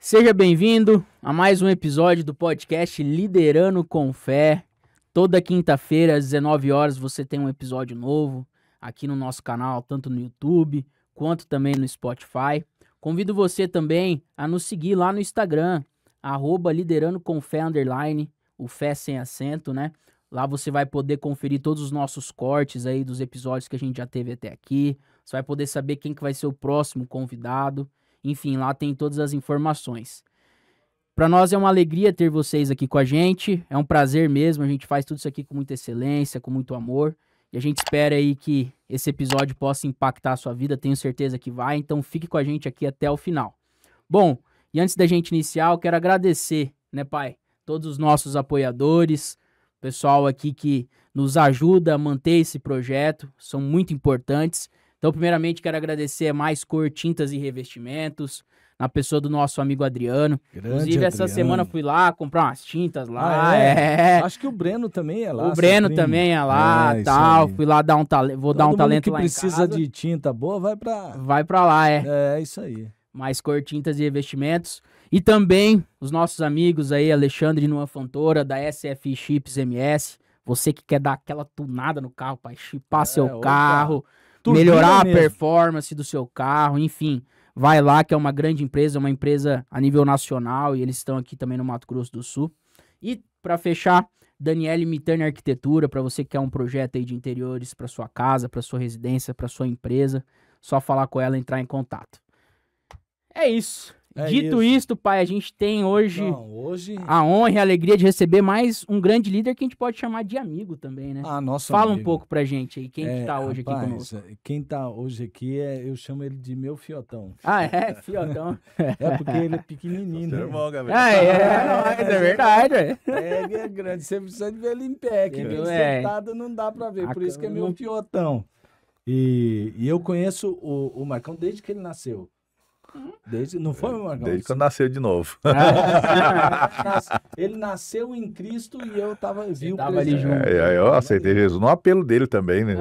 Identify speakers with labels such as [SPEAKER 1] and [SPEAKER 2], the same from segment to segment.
[SPEAKER 1] Seja bem-vindo a mais um episódio do podcast Liderando com Fé. Toda quinta-feira, às 19 horas, você tem um episódio novo aqui no nosso canal, tanto no YouTube quanto também no Spotify. Convido você também a nos seguir lá no Instagram, @liderandocomfé_, o fé sem acento, né? Lá você vai poder conferir todos os nossos cortes aí dos episódios que a gente já teve até aqui. Você vai poder saber quem que vai ser o próximo convidado. Enfim, lá tem todas as informações. Para nós é uma alegria ter vocês aqui com a gente. É um prazer mesmo. A gente faz tudo isso aqui com muita excelência, com muito amor. E a gente espera aí que esse episódio possa impactar a sua vida. Tenho certeza que vai. Então fique com a gente aqui até o final. Bom, e antes da gente iniciar, eu quero agradecer, né, pai? Todos os nossos apoiadores, pessoal aqui que nos ajuda a manter esse projeto. São muito importantes. Então, primeiramente, quero agradecer a Mais Cor Tintas e Revestimentos, na pessoa do nosso amigo Adriano. Inclusive, essa semana fui lá comprar umas tintas lá.
[SPEAKER 2] Acho que o Breno também é lá.
[SPEAKER 1] O Breno também é lá, tal. Fui lá dar um talento, dar um talento lá em casa.
[SPEAKER 2] Que precisa de tinta boa,
[SPEAKER 1] vai pra lá,
[SPEAKER 2] É isso aí.
[SPEAKER 1] Mais Cor Tintas e Revestimentos. E também os nossos amigos aí, Alexandre Nuan Fontoura, da SFI Chips MS. Você que quer dar aquela tunada no carro, para chipar seu carro, melhorar a performance do seu carro, enfim. Vai lá, que é uma grande empresa, uma empresa a nível nacional, e eles estão aqui também no Mato Grosso do Sul. E, para fechar, Daniele Mitani Arquitetura, para você que quer um projeto aí de interiores para sua casa, para sua residência, para sua empresa, só falar com ela e entrar em contato. É isso. Dito isto, pai, a gente tem hoje a honra e a alegria de receber mais um grande líder que a gente pode chamar de amigo também, né? Fala amigo. Um pouco pra gente aí, quem que tá hoje aqui conosco?
[SPEAKER 2] Quem tá hoje aqui, eu chamo ele de meu fiotão.
[SPEAKER 1] Fiotão.
[SPEAKER 2] Porque ele é pequenininho.
[SPEAKER 3] Seu irmão, Gabriel.
[SPEAKER 1] É verdade,
[SPEAKER 2] É grande, você precisa de ver ele em pé, que ele sentado não dá pra ver, por isso que é meu fiotão. E eu conheço o Marcão desde que ele nasceu. Não foi, Marcão?
[SPEAKER 3] Desde quando nasceu de novo.
[SPEAKER 2] Ele nasceu em Cristo e eu tava
[SPEAKER 1] ali junto.
[SPEAKER 3] Eu aceitei Jesus no apelo dele também, né?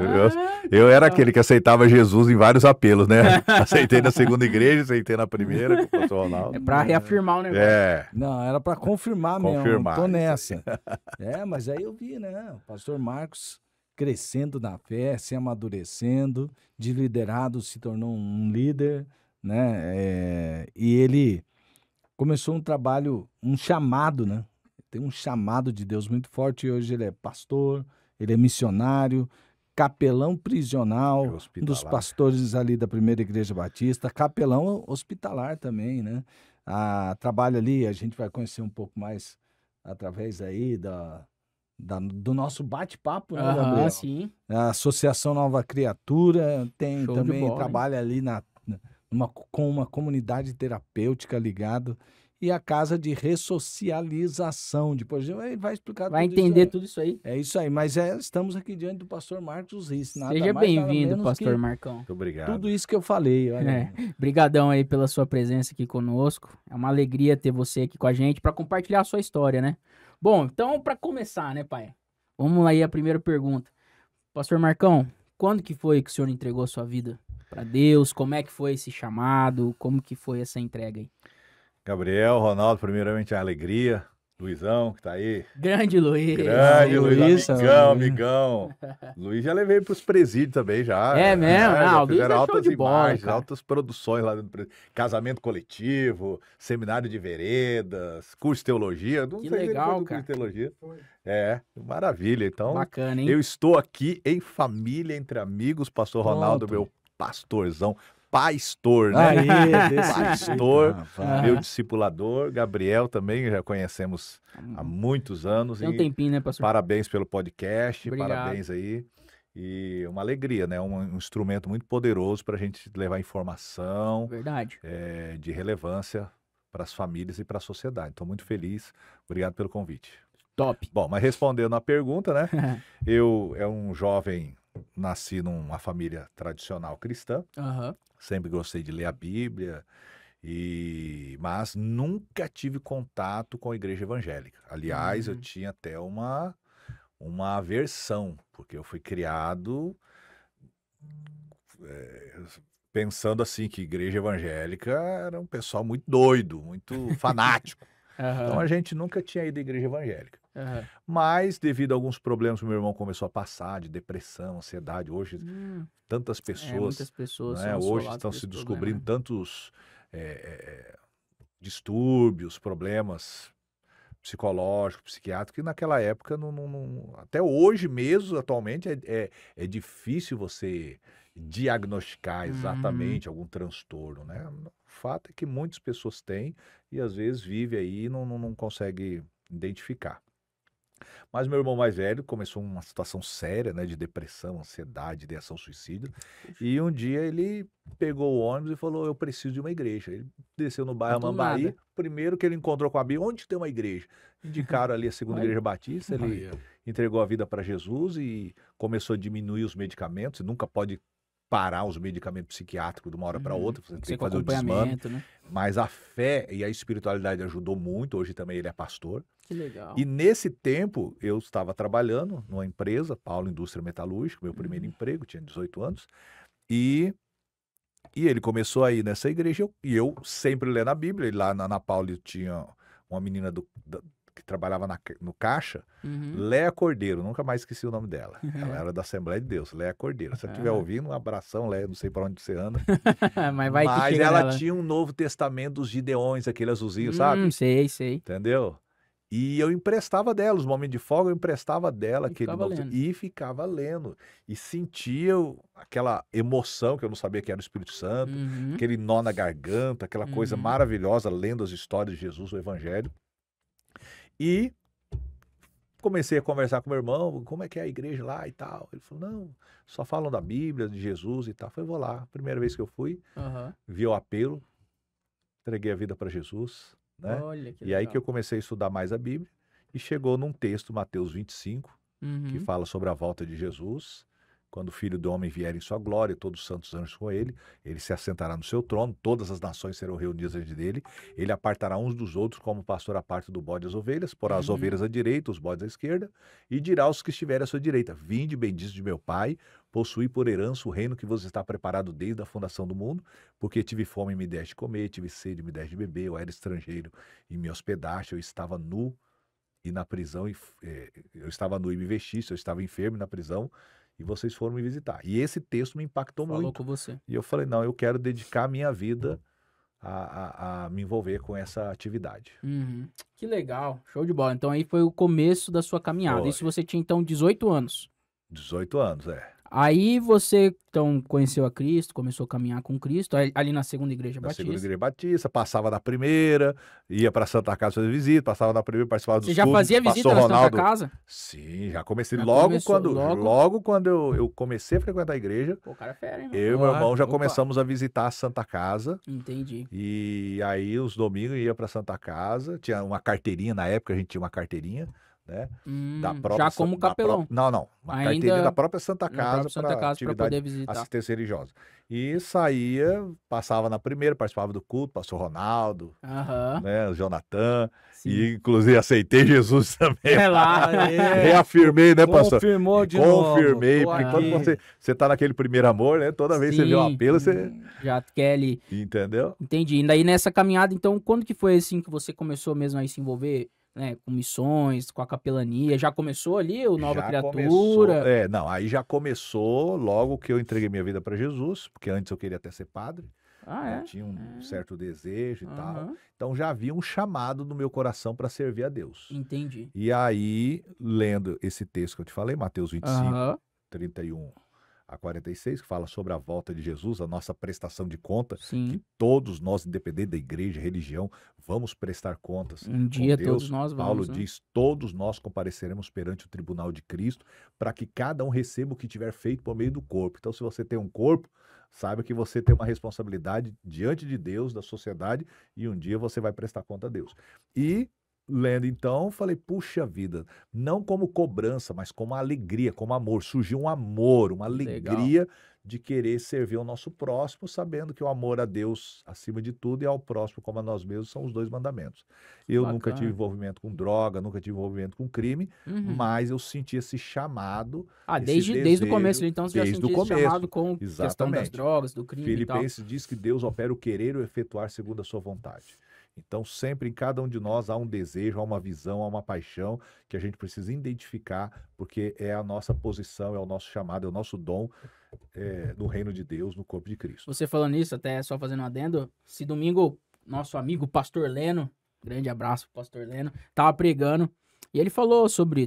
[SPEAKER 3] Eu era aquele que aceitava Jesus em vários apelos, né? Aceitei na segunda igreja, aceitei na primeira com o pastor Ronaldo.
[SPEAKER 1] É pra reafirmar o negócio.
[SPEAKER 2] Não, era pra confirmar mesmo. Tô nessa. Mas aí eu vi, né? O pastor Marcos crescendo na fé, se amadurecendo, de liderado se tornou um líder, né? E ele começou um trabalho, um chamado, né? Tem um chamado de Deus muito forte e hoje ele é pastor, ele é missionário, capelão prisional, um dos pastores ali da Primeira Igreja Batista, capelão hospitalar também, né? Trabalha ali, a gente vai conhecer um pouco mais através aí do nosso bate-papo, né, Gabriel?
[SPEAKER 1] Sim.
[SPEAKER 2] A Associação Nova Criatura tem
[SPEAKER 1] Show
[SPEAKER 2] também, trabalha ali com uma comunidade terapêutica ligado e a casa de ressocialização. Depois ele vai explicar
[SPEAKER 1] vai tudo entender tudo isso aí.
[SPEAKER 2] É isso aí, mas estamos aqui diante do pastor Marcos Riss.
[SPEAKER 1] Seja bem-vindo, pastor Marcão.
[SPEAKER 3] Muito obrigado.
[SPEAKER 2] Tudo isso que eu falei.
[SPEAKER 1] Obrigadão aí pela sua presença aqui conosco. É uma alegria ter você aqui com a gente para compartilhar a sua história, né? Bom, então para começar, né, pai? Vamos lá aí a primeira pergunta. Pastor Marcão, quando que foi que o senhor entregou a sua vida para Deus? Como é que foi esse chamado? Como que foi essa entrega aí?
[SPEAKER 3] Gabriel, Ronaldo, primeiramente a alegria. Luizão, que tá aí.
[SPEAKER 1] Grande Luiz.
[SPEAKER 3] Grande Luiz, amigão. Luiz já levei pros presídios também, já.
[SPEAKER 1] É mesmo?
[SPEAKER 3] Já fizeram altas imagens, altas produções lá dentro do presídio. Casamento coletivo, seminário de veredas, curso de teologia. Não
[SPEAKER 1] que
[SPEAKER 3] sei
[SPEAKER 1] legal,
[SPEAKER 3] do curso de teologia. Maravilha. Então,
[SPEAKER 1] bacana, hein?
[SPEAKER 3] Eu estou aqui em família, entre amigos. Pastor Ronaldo, meu pastorzão. Pastor, né? Pastor, meu discipulador, Gabriel também, já conhecemos há muitos anos.
[SPEAKER 1] Tem um tempinho, né, pastor?
[SPEAKER 3] Parabéns pelo podcast,
[SPEAKER 1] obrigado.
[SPEAKER 3] Parabéns aí. E uma alegria, né? Um instrumento muito poderoso para a gente levar informação.
[SPEAKER 1] Verdade.
[SPEAKER 3] De relevância para as famílias e para a sociedade. Estou muito feliz. Obrigado pelo convite.
[SPEAKER 1] Top.
[SPEAKER 3] Bom, mas respondendo a pergunta, né? Eu um jovem, nasci numa família tradicional cristã. Sempre gostei de ler a Bíblia, mas nunca tive contato com a igreja evangélica. Aliás, eu tinha até uma aversão, porque eu fui criado pensando assim, que igreja evangélica era um pessoal muito doido, muito fanático. Então a gente nunca tinha ido à igreja evangélica. Mas, devido a alguns problemas que meu irmão começou a passar, de depressão, ansiedade, hoje tantas pessoas,
[SPEAKER 1] muitas pessoas
[SPEAKER 3] né, hoje estão se descobrindo tantos distúrbios, problemas psicológicos, psiquiátricos, que naquela época, até hoje mesmo, atualmente, é difícil você diagnosticar exatamente algum transtorno, né? O fato é que muitas pessoas têm e às vezes vive aí e não consegue identificar. Mas meu irmão mais velho começou uma situação séria, né, de depressão, ansiedade, ideação suicida. E um dia ele pegou o ônibus e falou, eu preciso de uma igreja. Ele desceu no bairro Amambaí, primeiro que ele encontrou com a Bíblia, onde tem uma igreja? Indicaram ali a segunda igreja batista, ele entregou a vida para Jesus e começou a diminuir os medicamentos, nunca pode parar os medicamentos psiquiátricos de uma hora para outra, você tem que fazer o desmame, né? Mas a fé e a espiritualidade ajudou muito, hoje também ele é pastor.
[SPEAKER 1] Que legal.
[SPEAKER 3] E nesse tempo eu estava trabalhando numa empresa, Paulo Indústria Metalúrgica, meu primeiro emprego, tinha 18 anos, e ele começou a ir nessa igreja, e eu sempre lendo a Bíblia, e lá na Paulo tinha uma menina que trabalhava no caixa, Léa Cordeiro, nunca mais esqueci o nome dela. Ela era da Assembleia de Deus, Léa Cordeiro. Se você estiver ouvindo, um abração, Léa, não sei para onde você anda. Mas ela tinha um Novo Testamento dos Gideões, aquele azulzinho, sabe?
[SPEAKER 1] Sei.
[SPEAKER 3] Entendeu? E eu emprestava dela, os momentos de folga eu emprestava dela e ficava lendo. E sentia aquela emoção que eu não sabia que era o Espírito Santo, aquele nó na garganta, aquela coisa maravilhosa, lendo as histórias de Jesus, o Evangelho. E comecei a conversar com meu irmão, como é que é a igreja lá e tal. Ele falou, não, só falam da Bíblia, de Jesus e tal. Eu falei, vou lá. Primeira vez que eu fui, vi o apelo, entreguei a vida para Jesus, né?
[SPEAKER 1] Olha, que
[SPEAKER 3] e
[SPEAKER 1] legal.
[SPEAKER 3] aí que eu comecei a estudar mais a Bíblia e chegou num texto, Mateus 25, que fala sobre a volta de Jesus. Quando o Filho do Homem vier em sua glória, todos os santos anjos com ele se assentará no seu trono, todas as nações serão reunidas diante dele, ele apartará uns dos outros como o pastor aparta do bode as ovelhas, porá as ovelhas à direita, os bodes à esquerda, e dirá aos que estiverem à sua direita, vinde, benditos de meu Pai, possuí por herança o reino que vos está preparado desde a fundação do mundo, porque tive fome e me deste comer, tive sede e me deste beber, eu era estrangeiro e me hospedaste, eu estava nu e na prisão, eu estava nu e me vestiste, eu estava enfermo e na prisão, e vocês foram me visitar. E esse texto me impactou muito.
[SPEAKER 1] Falou com você.
[SPEAKER 3] E eu falei, não, eu quero dedicar a minha vida a me envolver com essa atividade.
[SPEAKER 1] Que legal, show de bola. Então aí foi o começo da sua caminhada.
[SPEAKER 3] Foi.
[SPEAKER 1] Isso você tinha então 18 anos.
[SPEAKER 3] 18 anos,
[SPEAKER 1] Aí você, então, conheceu a Cristo, começou a caminhar com Cristo, ali na segunda igreja batista.
[SPEAKER 3] Na segunda igreja batista, passava na primeira, ia para Santa Casa fazer visita, passava na primeira, participava dos
[SPEAKER 1] Você já fazia visita na Santa Casa?
[SPEAKER 3] Sim, já comecei. Logo quando eu comecei a frequentar a igreja,
[SPEAKER 1] pô, cara é fera, hein,
[SPEAKER 3] eu e meu irmão já começamos a visitar a Santa Casa.
[SPEAKER 1] Entendi.
[SPEAKER 3] E aí, os domingos, ia para Santa Casa, tinha uma carteirinha, na época a gente tinha uma carteirinha, né?
[SPEAKER 1] Da própria, já como capelão.
[SPEAKER 3] Uma carteirinha da própria Santa Casa
[SPEAKER 1] para poder visitar.
[SPEAKER 3] Assistência religiosa. E saía, passava na primeira, participava do culto, pastor Ronaldo, né, o Jonathan, e inclusive aceitei Jesus também.
[SPEAKER 1] É lá.
[SPEAKER 3] Reafirmei, né, pastor?
[SPEAKER 2] Confirmou de novo.
[SPEAKER 3] Confirmei, porque quando você tá naquele primeiro amor, né, toda vez que você vê um apelo, você...
[SPEAKER 1] Já quer ali.
[SPEAKER 3] Entendeu?
[SPEAKER 1] Entendi. E daí nessa caminhada, então, quando que foi assim que você começou mesmo a se envolver, né, com missões, com a capelania? Já começou ali o Nova Criatura?
[SPEAKER 3] Aí já começou logo que eu entreguei minha vida para Jesus, porque antes eu queria até ser padre. Eu tinha um certo desejo e tal. Então já havia um chamado no meu coração para servir a Deus.
[SPEAKER 1] Entendi.
[SPEAKER 3] E aí, lendo esse texto que eu te falei, Mateus 25, 31 a 46, que fala sobre a volta de Jesus, a nossa prestação de conta, que todos nós, independente da igreja, religião, vamos prestar contas.
[SPEAKER 1] Um dia
[SPEAKER 3] Deus.
[SPEAKER 1] todos nós vamos.
[SPEAKER 3] Paulo diz, todos nós compareceremos perante o tribunal de Cristo, para que cada um receba o que tiver feito por meio do corpo. Então, se você tem um corpo, saiba que você tem uma responsabilidade diante de Deus, da sociedade, e um dia você vai prestar conta a Deus. E lendo então, falei, puxa vida, não como cobrança, mas como alegria, como amor. Surgiu um amor, uma alegria de querer servir ao nosso próximo, sabendo que o amor a Deus acima de tudo e ao próximo como a nós mesmos são os 2 mandamentos. Eu nunca tive envolvimento com droga, nunca tive envolvimento com crime, mas eu senti esse chamado,
[SPEAKER 1] desde o começo, então você já sentiu esse chamado com questão das drogas, do crime e tal.
[SPEAKER 3] Filipenses diz que Deus opera o querer e o efetuar segundo a sua vontade. Então, sempre em cada um de nós há um desejo, há uma visão, há uma paixão que a gente precisa identificar, porque é a nossa posição, é o nosso chamado, é o nosso dom no reino de Deus, no corpo de Cristo.
[SPEAKER 1] Você falando isso, até só fazendo um adendo, se domingo, nosso amigo Pastor Leno, grande abraço pro Pastor Leno, tava pregando, e ele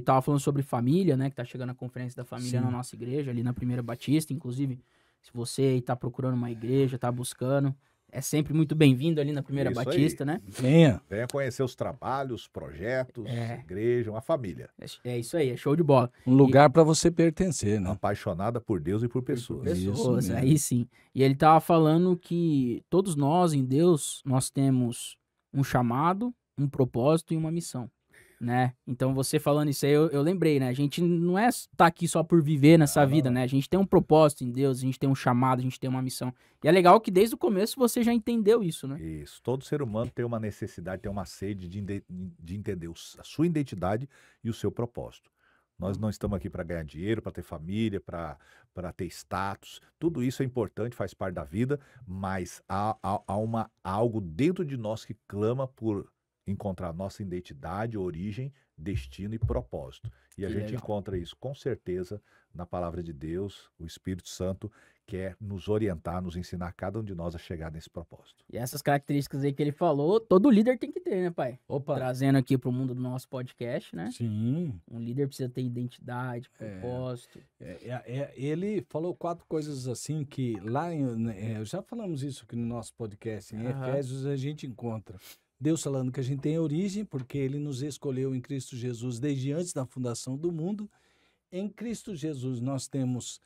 [SPEAKER 1] tava falando sobre família, né, que tá chegando a conferência da família na nossa igreja, ali na Primeira Batista, inclusive, se você aí tá procurando uma igreja, tá buscando... É sempre muito bem-vindo ali na Primeira Batista, né?
[SPEAKER 3] Venha conhecer os trabalhos, os projetos, igreja, uma família.
[SPEAKER 1] É isso aí, é show de bola.
[SPEAKER 2] Um lugar para você pertencer, né?
[SPEAKER 3] Apaixonada por Deus e por pessoas.
[SPEAKER 1] Isso aí sim. E ele tava falando que todos nós, em Deus, nós temos um chamado, um propósito e uma missão, né? Então você falando isso aí, eu lembrei, né? A gente não tá aqui só por viver nessa vida, né? A gente tem um propósito em Deus, a gente tem um chamado, a gente tem uma missão. E é legal que desde o começo você já entendeu isso, né?
[SPEAKER 3] Isso. Todo ser humano tem uma necessidade, tem uma sede de entender a sua identidade e o seu propósito. Nós não estamos aqui para ganhar dinheiro, para ter família, para ter status. Tudo isso é importante, faz parte da vida, mas há algo dentro de nós que clama por encontrar nossa identidade, origem, destino e propósito. E a gente encontra isso com certeza na palavra de Deus, o Espírito Santo quer nos orientar, nos ensinar cada um de nós a chegar nesse propósito.
[SPEAKER 1] E essas características aí que ele falou, todo líder tem que ter, né, pai?
[SPEAKER 2] Opa.
[SPEAKER 1] Trazendo aqui pro mundo do nosso podcast, né?
[SPEAKER 2] Sim.
[SPEAKER 1] Um líder precisa ter identidade, propósito.
[SPEAKER 2] Ele falou 4 coisas assim que lá, já falamos isso aqui no nosso podcast, em Efésios a gente encontra. Deus falando que a gente tem origem, porque Ele nos escolheu em Cristo Jesus desde antes da fundação do mundo. Em Cristo Jesus nós temos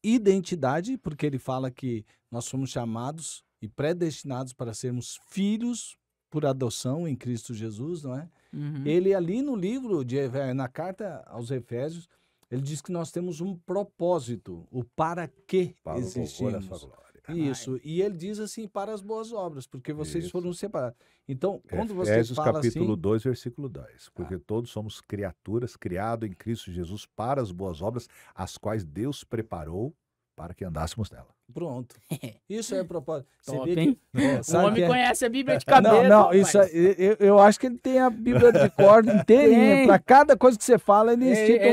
[SPEAKER 2] identidade, porque Ele fala que nós somos chamados e predestinados para sermos filhos por adoção em Cristo Jesus, não é? Ele ali no livro, na carta aos Efésios, ele diz que nós temos um propósito, o para que existimos. Isso, e ele diz assim, para as boas obras, porque vocês foram separados. Então, quando você fala
[SPEAKER 3] capítulo
[SPEAKER 2] assim...
[SPEAKER 3] 2, versículo 10. Porque todos somos criaturas, criados em Cristo Jesus para as boas obras, as quais Deus preparou para que andássemos nela.
[SPEAKER 2] Pronto. Isso é propósito.
[SPEAKER 1] Você vê que o homem conhece a Bíblia de cabeça.
[SPEAKER 2] Não, isso eu acho que ele tem a Bíblia de cor inteirinha. Para cada coisa que você fala, ele cita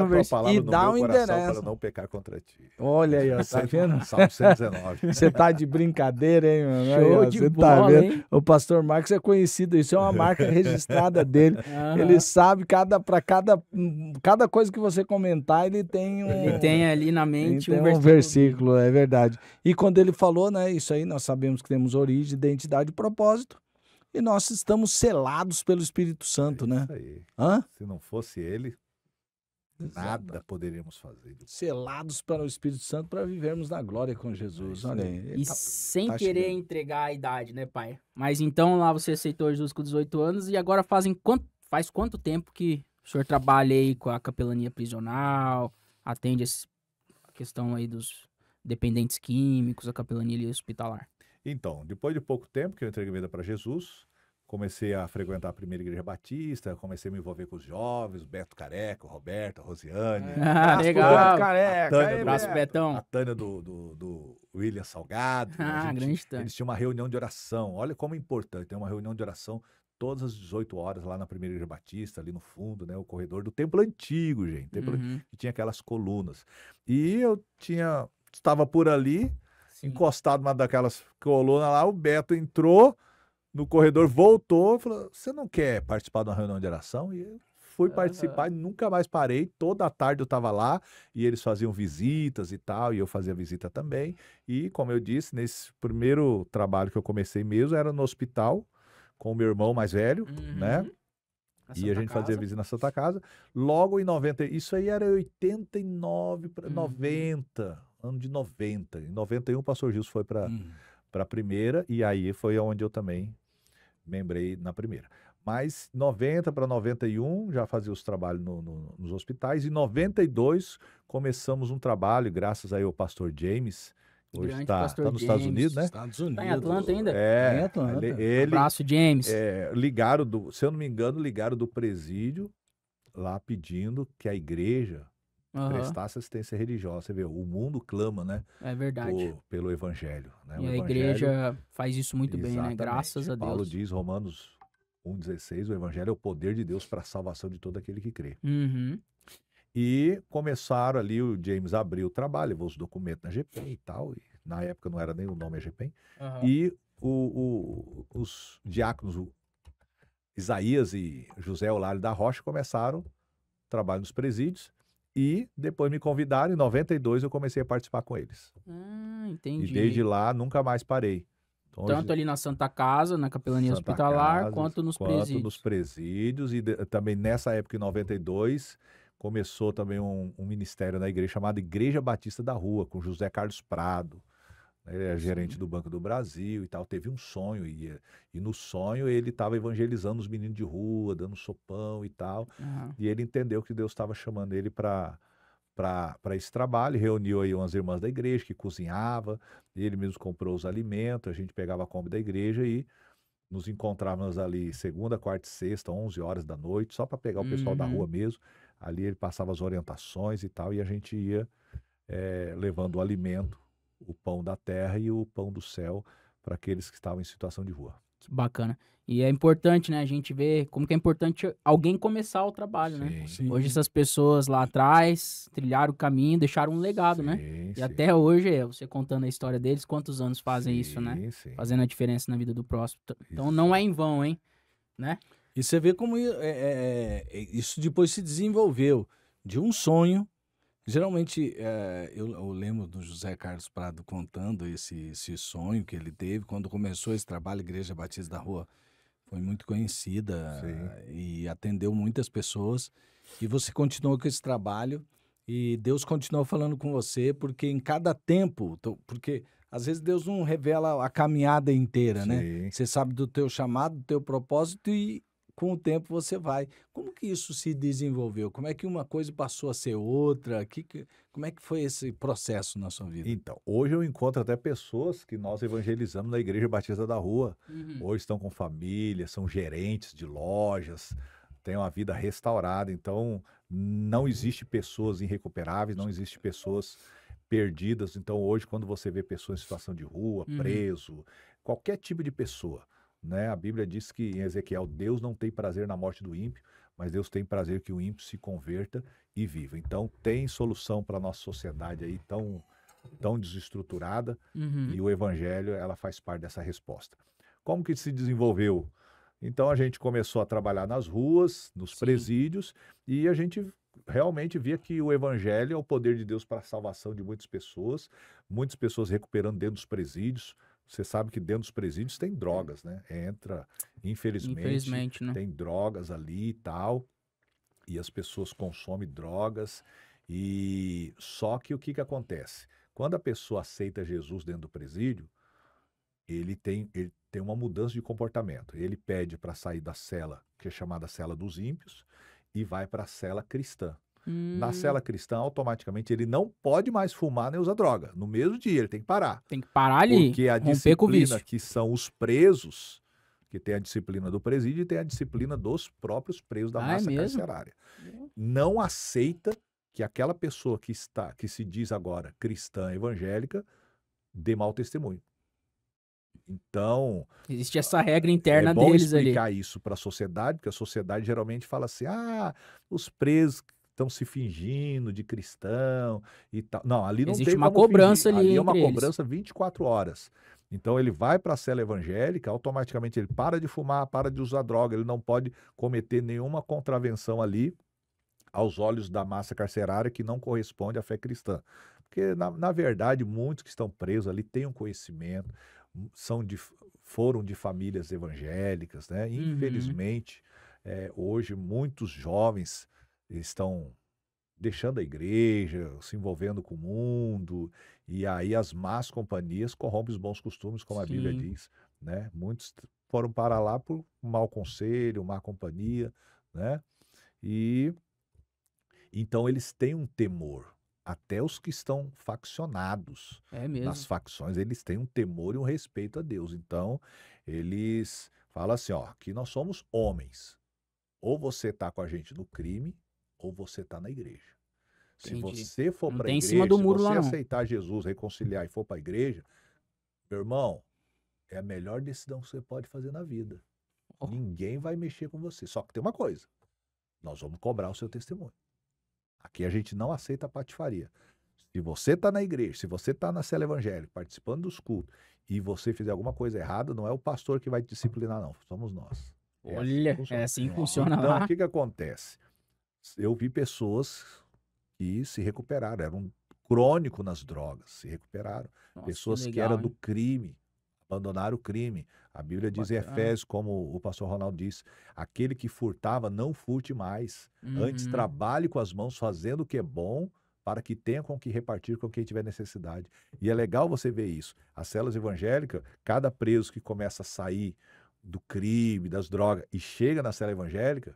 [SPEAKER 2] um versículo
[SPEAKER 3] e dá um endereço. Para não pecar contra ti.
[SPEAKER 2] Olha aí, ó, tá vendo?
[SPEAKER 3] Salmo 119.
[SPEAKER 2] Você tá de brincadeira, hein, mano?
[SPEAKER 1] Show de bola, hein?
[SPEAKER 2] O pastor Marcos é conhecido, isso é uma marca registrada dele. Ele sabe, para cada coisa que você comentar, ele tem
[SPEAKER 1] Ele tem ali na mente
[SPEAKER 2] um versículo. É verdade. E quando ele falou, né, isso aí, nós sabemos que temos origem, identidade e propósito, e nós estamos selados pelo Espírito Santo, né?
[SPEAKER 3] Isso aí.
[SPEAKER 2] Hã?
[SPEAKER 3] Se não fosse ele, nada poderíamos fazer.
[SPEAKER 2] Selados para o Espírito Santo para vivermos na glória com Jesus. Olha aí.
[SPEAKER 1] E sem querer entregar a idade, né, pai? Mas então lá você aceitou Jesus com 18 anos e agora faz quanto tempo que o senhor trabalha aí com a capelania prisional, atende a questão aí dos dependentes químicos, a capelania ali hospitalar?
[SPEAKER 3] Então, depois de pouco tempo que eu entreguei a vida para Jesus, comecei a frequentar a Primeira Igreja Batista, comecei a me envolver com os jovens, o Beto Careca, o Roberto, a Rosiane.
[SPEAKER 1] Legal.
[SPEAKER 2] Careca.
[SPEAKER 1] Betão.
[SPEAKER 3] A Tânia do William Salgado.
[SPEAKER 1] Grande Tânia.
[SPEAKER 3] Eles tinham uma reunião de oração. Olha como é importante, tem uma reunião de oração todas as 18 horas lá na Primeira Igreja Batista, ali no fundo, né, o corredor do Templo Antigo, gente. Que tinha aquelas colunas. E eu estava por ali, encostado numa daquelas colunas lá, o Beto entrou no corredor, voltou, falou, você não quer participar de uma reunião de oração? E eu fui participar e nunca mais parei, toda a tarde eu estava lá, e eles faziam visitas e tal, e eu fazia visita também, e como eu disse, nesse primeiro trabalho que eu comecei mesmo, era no hospital, com o meu irmão mais velho, né? E a gente fazia visita na Santa Casa, logo em 90, isso aí era 89 para 90, ano de 90, em 91 o pastor Gilson foi para a primeira, e aí foi onde eu também membrei na primeira. Mas 90 para 91 já fazia os trabalhos nos hospitais. E 92 começamos um trabalho, graças aí ao pastor James. Hoje está nos
[SPEAKER 1] James,
[SPEAKER 3] Estados Unidos, né?
[SPEAKER 2] Estados Unidos.
[SPEAKER 1] Tá em Atlanta ainda?
[SPEAKER 3] É,
[SPEAKER 2] em Atlanta.
[SPEAKER 1] Abraço, James.
[SPEAKER 3] Ligaram se eu não me engano, ligaram do presídio lá pedindo que a igreja prestasse assistência religiosa. Você vê, o mundo clama, né?
[SPEAKER 1] É verdade.
[SPEAKER 3] Pelo evangelho. Né?
[SPEAKER 1] E a igreja faz isso muito bem, né? Graças a Deus.
[SPEAKER 3] Paulo diz, Romanos 1,16, o evangelho é o poder de Deus para a salvação de todo aquele que crê.
[SPEAKER 1] Uhum.
[SPEAKER 3] E começaram ali, o James abriu o trabalho, levou os documentos na GPEM e tal. E na época não era nem o nome GPEM. E os diáconos, Isaías e José Eulário da Rocha, começaram o trabalho nos presídios. E depois me convidaram, em 92 eu comecei a participar com eles.
[SPEAKER 1] Entendi.
[SPEAKER 3] E desde lá nunca mais parei. Então,
[SPEAKER 1] tanto ali na Santa Casa, na capelania hospitalar, quanto nos
[SPEAKER 3] presídios. E também nessa época, em 92, começou também um ministério na igreja chamado Igreja Batista da Rua, com José Carlos Prado. Ele é gerente do Banco do Brasil e tal. Teve um sonho, e no sonho ele estava evangelizando os meninos de rua, dando sopão e tal. E ele entendeu que Deus estava chamando ele para esse trabalho, reuniu aí umas irmãs da igreja que cozinhava, ele mesmo comprou os alimentos, a gente pegava a Kombi da igreja e nos encontrávamos ali segunda, quarta e sexta, 11 horas da noite, só para pegar o pessoal da rua mesmo. Ali ele passava as orientações e tal, e a gente ia levando o alimento, o pão da terra e o pão do céu para aqueles que estavam em situação de rua.
[SPEAKER 1] Que bacana. E é importante, né, a gente ver como que é importante alguém começar o trabalho, né?
[SPEAKER 2] Sim.
[SPEAKER 1] Hoje essas pessoas lá atrás trilharam o caminho, deixaram um legado, né? E até hoje, você contando a história deles, quantos anos fazem isso, né? Fazendo a diferença na vida do próximo. Então não é em vão, hein? Né?
[SPEAKER 2] E você vê como isso depois se desenvolveu de um sonho. Geralmente, eu lembro do José Carlos Prado contando esse sonho que ele teve quando começou esse trabalho. A Igreja Batista da Rua foi muito conhecida e atendeu muitas pessoas. E você continuou com esse trabalho e Deus continuou falando com você, porque em cada tempo, porque às vezes Deus não revela a caminhada inteira, né? Você sabe do teu chamado, do teu propósito e com o tempo você vai. Como que isso se desenvolveu? Como é que uma coisa passou a ser outra? Como é que foi esse processo na sua vida?
[SPEAKER 3] Então, hoje eu encontro até pessoas que nós evangelizamos na Igreja Batista da Rua. Hoje estão com família, são gerentes de lojas, têm uma vida restaurada. Então, não existe pessoas irrecuperáveis, não existe pessoas perdidas. Então, hoje, quando você vê pessoas em situação de rua, preso, qualquer tipo de pessoa, né? A Bíblia diz que em Ezequiel, Deus não tem prazer na morte do ímpio, mas Deus tem prazer que o ímpio se converta e viva. Então tem solução para a nossa sociedade aí tão desestruturada, e o evangelho, ela faz parte dessa resposta. Como que se desenvolveu? Então a gente começou a trabalhar nas ruas, nos presídios, e a gente realmente via que o evangelho é o poder de Deus para a salvação de muitas pessoas recuperando dentro dos presídios. Você sabe que dentro dos presídios tem drogas, né? Infelizmente,
[SPEAKER 1] né?
[SPEAKER 3] Tem drogas ali e tal, e as pessoas consomem drogas, e só que o que acontece? Quando a pessoa aceita Jesus dentro do presídio, ele tem uma mudança de comportamento. Ele pede para sair da cela, que é chamada cela dos ímpios, e vai para a cela cristã. Na cela cristã, automaticamente, ele não pode mais fumar nem usar droga. No mesmo dia, ele tem que parar.
[SPEAKER 1] Tem que parar ali,
[SPEAKER 3] porque a
[SPEAKER 1] romper com o vício.
[SPEAKER 3] disciplina que são os presos, que tem a disciplina do presídio e tem a disciplina dos próprios presos da massa carcerária. Não aceita que aquela pessoa que se diz agora cristã evangélica dê mau testemunho. Então,
[SPEAKER 1] existe essa regra interna
[SPEAKER 3] deles ali. É bom explicar
[SPEAKER 1] ali.
[SPEAKER 3] isso para a sociedade, porque a sociedade geralmente fala assim, os presos estão se fingindo de cristão e tal. Não, ali não
[SPEAKER 1] existe
[SPEAKER 3] tem
[SPEAKER 1] uma cobrança
[SPEAKER 3] fingir. Ali é uma
[SPEAKER 1] eles.
[SPEAKER 3] cobrança 24 horas. Então ele vai para a cela evangélica, automaticamente ele para de fumar, para de usar droga, ele não pode cometer nenhuma contravenção ali aos olhos da massa carcerária que não corresponde à fé cristã. Porque, na verdade, muitos que estão presos ali têm um conhecimento, foram de famílias evangélicas, né? Infelizmente, hoje muitos jovens estão deixando a igreja, se envolvendo com o mundo, e aí as más companhias corrompem os bons costumes, como a Bíblia diz, né? Muitos foram para lá por mau conselho, má companhia, né? E então eles têm um temor. Até os que estão faccionados nas facções, eles têm um temor e um respeito a Deus. Então, eles falam assim, ó, aqui nós somos homens. Ou você está com a gente no crime, ou você está na igreja.
[SPEAKER 1] Entendi.
[SPEAKER 3] Se você for para a igreja,
[SPEAKER 1] em cima do muro
[SPEAKER 3] se você
[SPEAKER 1] lá,
[SPEAKER 3] aceitar Jesus, reconciliar e for para a igreja, meu irmão, é a melhor decisão que você pode fazer na vida. Ninguém vai mexer com você. Só que tem uma coisa, nós vamos cobrar o seu testemunho. Aqui a gente não aceita patifaria. Se você está na igreja, se você está na cela evangélica, participando dos cultos, e você fizer alguma coisa errada, não é o pastor que vai te disciplinar, não. Somos nós.
[SPEAKER 1] Olha, é assim que funciona lá.
[SPEAKER 3] Então, o que acontece? Eu vi pessoas que se recuperaram, eram crônicos nas drogas, se recuperaram. Nossa, pessoas que eram do crime, abandonaram o crime. A Bíblia diz em Efésios, como o pastor Ronaldo disse, aquele que furtava, não furte mais. Antes, trabalhe com as mãos, fazendo o que é bom, para que tenha com que repartir com quem tiver necessidade. E é legal você ver isso. As celas evangélicas, cada preso que começa a sair do crime, das drogas, e chega na cela evangélica,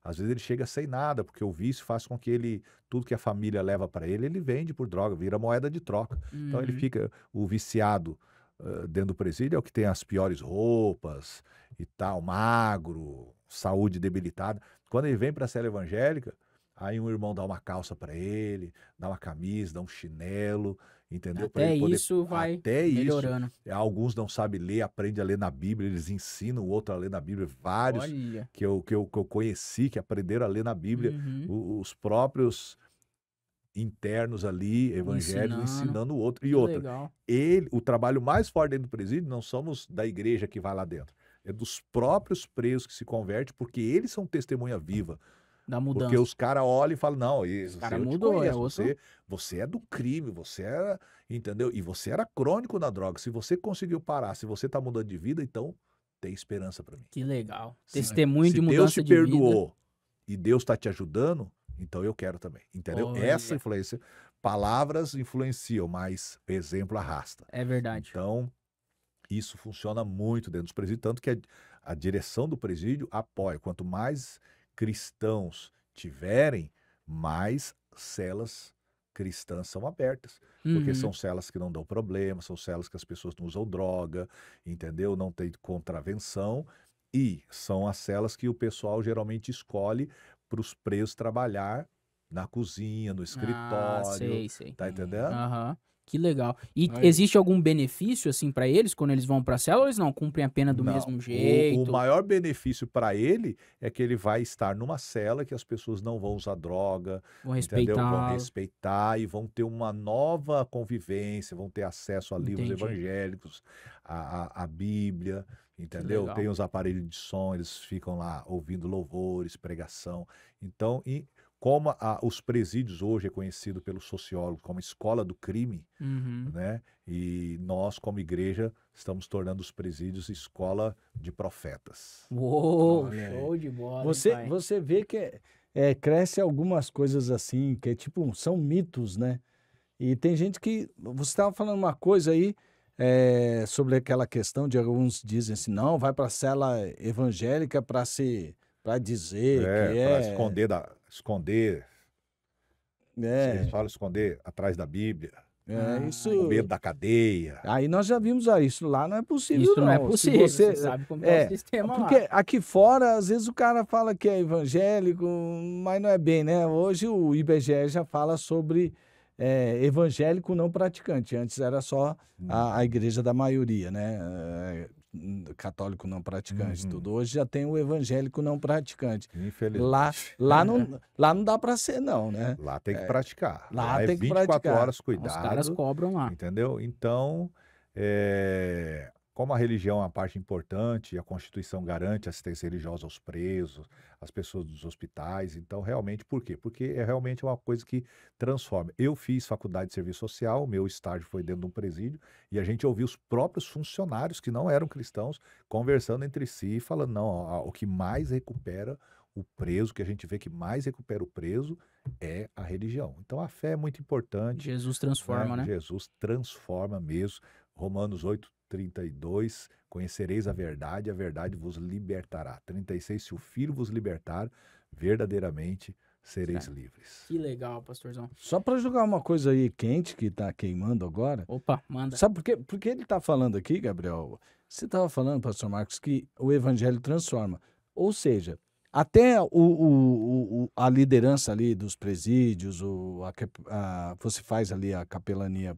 [SPEAKER 3] às vezes ele chega sem nada, porque o vício faz com que ele, tudo que a família leva para ele, ele vende por droga, vira moeda de troca. Então ele fica, o viciado dentro do presídio é o que tem as piores roupas e tal, magro, saúde debilitada. Quando ele vem para a cela evangélica, aí um irmão dá uma calça para ele, dá uma camisa, dá um chinelo, entendeu?
[SPEAKER 1] Até ele poder... isso vai melhorando.
[SPEAKER 3] Isso, alguns não sabem ler, aprendem a ler na Bíblia, eles ensinam o outro a ler na Bíblia. Vários que eu conheci, que aprenderam a ler na Bíblia, os próprios internos ali, evangélicos, ensinando o outro. E outra, o trabalho mais forte dentro do presídio não somos da igreja que vai lá dentro, é dos próprios presos que se convertem, porque eles são testemunha viva.
[SPEAKER 1] Da mudança.
[SPEAKER 3] Porque os caras olham e falam, não,
[SPEAKER 1] cara mudou,
[SPEAKER 3] você é do crime, você era, entendeu? E você era crônico na droga. Se você conseguiu parar, se você tá mudando de vida, então tem esperança para mim.
[SPEAKER 1] Que legal. Testemunho de mudança de vida.
[SPEAKER 3] Se Deus te perdoou e Deus tá te ajudando, então eu quero também, entendeu? Olha. Essa influência, palavras influenciam, mas exemplo arrasta.
[SPEAKER 1] É verdade.
[SPEAKER 3] Então, isso funciona muito dentro dos presídios, tanto que a direção do presídio apoia. Quanto mais cristãos tiverem, mais celas cristãs são abertas. Porque são celas que não dão problema, são celas que as pessoas não usam droga, entendeu? Não tem contravenção. E são as celas que o pessoal geralmente escolhe para os presos trabalhar na cozinha, no escritório.
[SPEAKER 1] Sei.
[SPEAKER 3] Tá entendendo?
[SPEAKER 1] Que legal. E existe algum benefício, assim, para eles, quando eles vão pra cela, ou eles não cumprem a pena do mesmo jeito?
[SPEAKER 3] O maior benefício para ele é que ele vai estar numa cela que as pessoas não vão usar droga, vão respeitar e vão ter uma nova convivência, vão ter acesso a livros evangélicos, a Bíblia, entendeu? Tem os aparelhos de som, eles ficam lá ouvindo louvores, pregação. Então, como os presídios hoje é conhecido pelo sociólogo como escola do crime, né? E nós, como igreja, estamos tornando os presídios escola de profetas.
[SPEAKER 1] Uou, show de bola.
[SPEAKER 2] Você vê que cresce algumas coisas assim, que tipo, são mitos, né? E tem gente que... Você estava falando uma coisa aí sobre aquela questão de alguns dizem assim, não, vai para a cela evangélica para dizer que
[SPEAKER 3] para esconder. Eles falam esconder atrás da Bíblia.
[SPEAKER 2] Isso.
[SPEAKER 3] Com medo da cadeia.
[SPEAKER 2] Aí nós já vimos isso lá não é possível.
[SPEAKER 1] Isso não é possível. Você sabe como é o sistema
[SPEAKER 2] porque lá. Aqui fora, às vezes o cara fala que é evangélico, mas não é bem, né? Hoje o IBGE já fala sobre evangélico não praticante. Antes era só a igreja da maioria, né? Católico não praticante, tudo. Hoje já tem o evangélico não praticante.
[SPEAKER 3] Infelizmente.
[SPEAKER 2] Lá não dá para ser, não, né?
[SPEAKER 3] Lá tem que praticar.
[SPEAKER 2] Lá
[SPEAKER 3] tem
[SPEAKER 2] que
[SPEAKER 3] 24
[SPEAKER 2] praticar.
[SPEAKER 3] horas, cuidado.
[SPEAKER 1] Os caras cobram lá.
[SPEAKER 3] Entendeu? Então, como a religião é uma parte importante, a Constituição garante assistência religiosa aos presos, às pessoas dos hospitais, então realmente, por quê? Porque é realmente uma coisa que transforma. Eu fiz faculdade de serviço social, meu estágio foi dentro de um presídio, e a gente ouviu os próprios funcionários que não eram cristãos conversando entre si, falando, não, o que mais recupera o preso, que a gente vê que mais recupera o preso é a religião. Então a fé é muito importante.
[SPEAKER 1] Jesus transforma, né?
[SPEAKER 3] Jesus transforma mesmo. Romanos 8, 32, conhecereis a verdade vos libertará. 36, se o Filho vos libertar, verdadeiramente sereis livres.
[SPEAKER 1] Que legal, pastorzão.
[SPEAKER 2] Só para jogar uma coisa aí quente que tá queimando agora.
[SPEAKER 1] Opa, manda.
[SPEAKER 2] Sabe por quê? Porque ele tá falando aqui, Gabriel, você estava falando, pastor Marcos, que o evangelho transforma. Ou seja, até a liderança ali dos presídios, você faz ali a capelania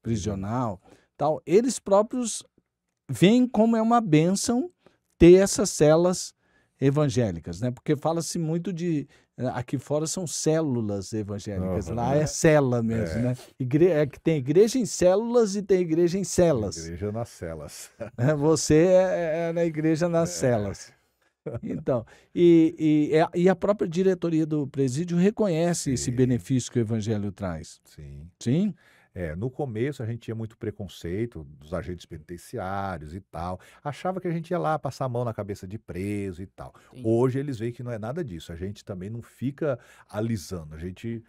[SPEAKER 2] prisional, tal, eles próprios veem como é uma bênção ter essas celas evangélicas, né? Porque fala-se muito de... Aqui fora são células evangélicas, lá é cela mesmo, né? Que tem igreja em células e tem igreja em celas.
[SPEAKER 3] Igreja nas celas.
[SPEAKER 2] Você é na igreja nas celas. Então, e a própria diretoria do presídio reconhece esse benefício que o evangelho traz.
[SPEAKER 3] Sim.
[SPEAKER 2] Sim?
[SPEAKER 3] No começo a gente tinha muito preconceito dos agentes penitenciários e tal. Achava que a gente ia lá passar a mão na cabeça de preso e tal. Sim. Hoje eles veem que não é nada disso. A gente também não fica alisando. A gente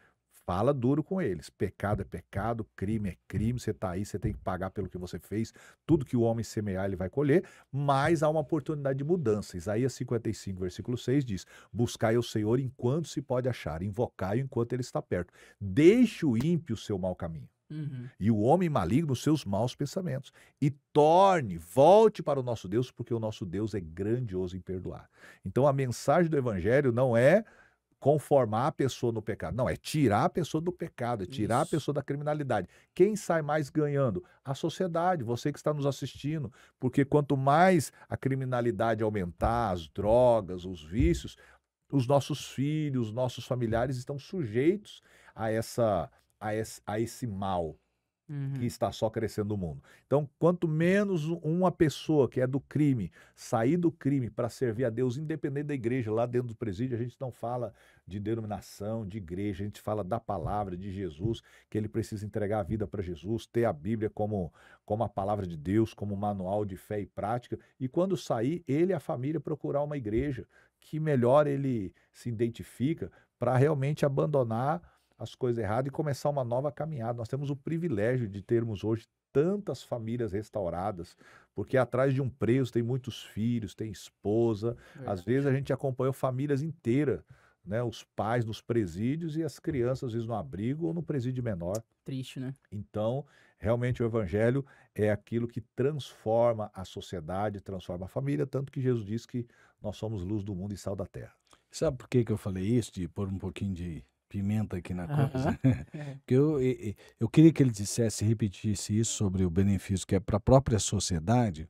[SPEAKER 3] fala duro com eles. Pecado é pecado, crime é crime. Você está aí, você tem que pagar pelo que você fez. Tudo que o homem semear, ele vai colher. Mas há uma oportunidade de mudança. Isaías 55, versículo 6 diz: buscai o Senhor enquanto se pode achar, invocai-o enquanto ele está perto. Deixe o ímpio o seu mau caminho. E o homem maligno os seus maus pensamentos. E volte para o nosso Deus, porque o nosso Deus é grandioso em perdoar. Então a mensagem do evangelho não é conformar a pessoa no pecado. Não, é tirar a pessoa do pecado, é tirar a pessoa da criminalidade. Quem sai mais ganhando? A sociedade, você que está nos assistindo. Porque quanto mais a criminalidade aumentar, as drogas, os vícios, os nossos filhos, nossos familiares estão sujeitos a esse mal que está só crescendo no mundo. Então, quanto menos uma pessoa que é do crime sair do crime para servir a Deus, independente da igreja, lá dentro do presídio, a gente não fala de denominação, de igreja, a gente fala da palavra de Jesus, que ele precisa entregar a vida para Jesus, ter a Bíblia como a palavra de Deus, como manual de fé e prática, e quando sair, ele e a família procurar uma igreja que melhor ele se identifica para realmente abandonar as coisas erradas e começar uma nova caminhada. Nós temos o privilégio de termos hoje tantas famílias restauradas, porque atrás de um preso tem muitos filhos, tem esposa. Às vezes a gente acompanhou famílias inteiras, né? Os pais nos presídios e as crianças às vezes no abrigo ou no presídio menor.
[SPEAKER 1] Triste, né?
[SPEAKER 3] Então, realmente o evangelho é aquilo que transforma a sociedade, transforma a família, tanto que Jesus disse que nós somos luz do mundo e sal da terra.
[SPEAKER 2] Sabe por que eu falei isso, de pôr um pouquinho de pimenta aqui na coisa? Porque eu queria que ele repetisse isso sobre o benefício que é para a própria sociedade,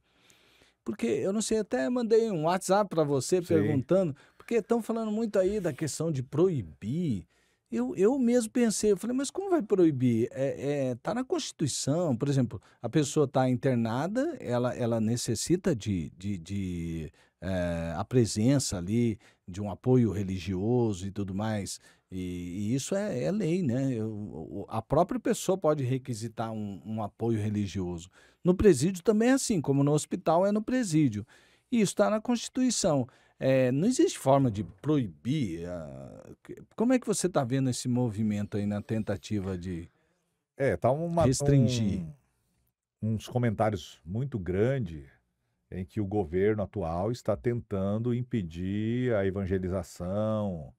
[SPEAKER 2] porque eu não sei, até mandei um WhatsApp para você perguntando, porque estão falando muito aí da questão de proibir. Eu mesmo pensei, eu falei, mas como vai proibir? Tá na Constituição, por exemplo, a pessoa está internada, ela necessita a presença ali de um apoio religioso e tudo mais, e isso é lei, né? A própria pessoa pode requisitar um apoio religioso. No presídio também é assim, como no hospital é no presídio. E isso está na Constituição. Não existe forma de proibir. Como é que você está vendo esse movimento aí na tentativa de
[SPEAKER 3] tá
[SPEAKER 2] restringir?
[SPEAKER 3] Uns comentários muito grandes em que o governo atual está tentando impedir a evangelização,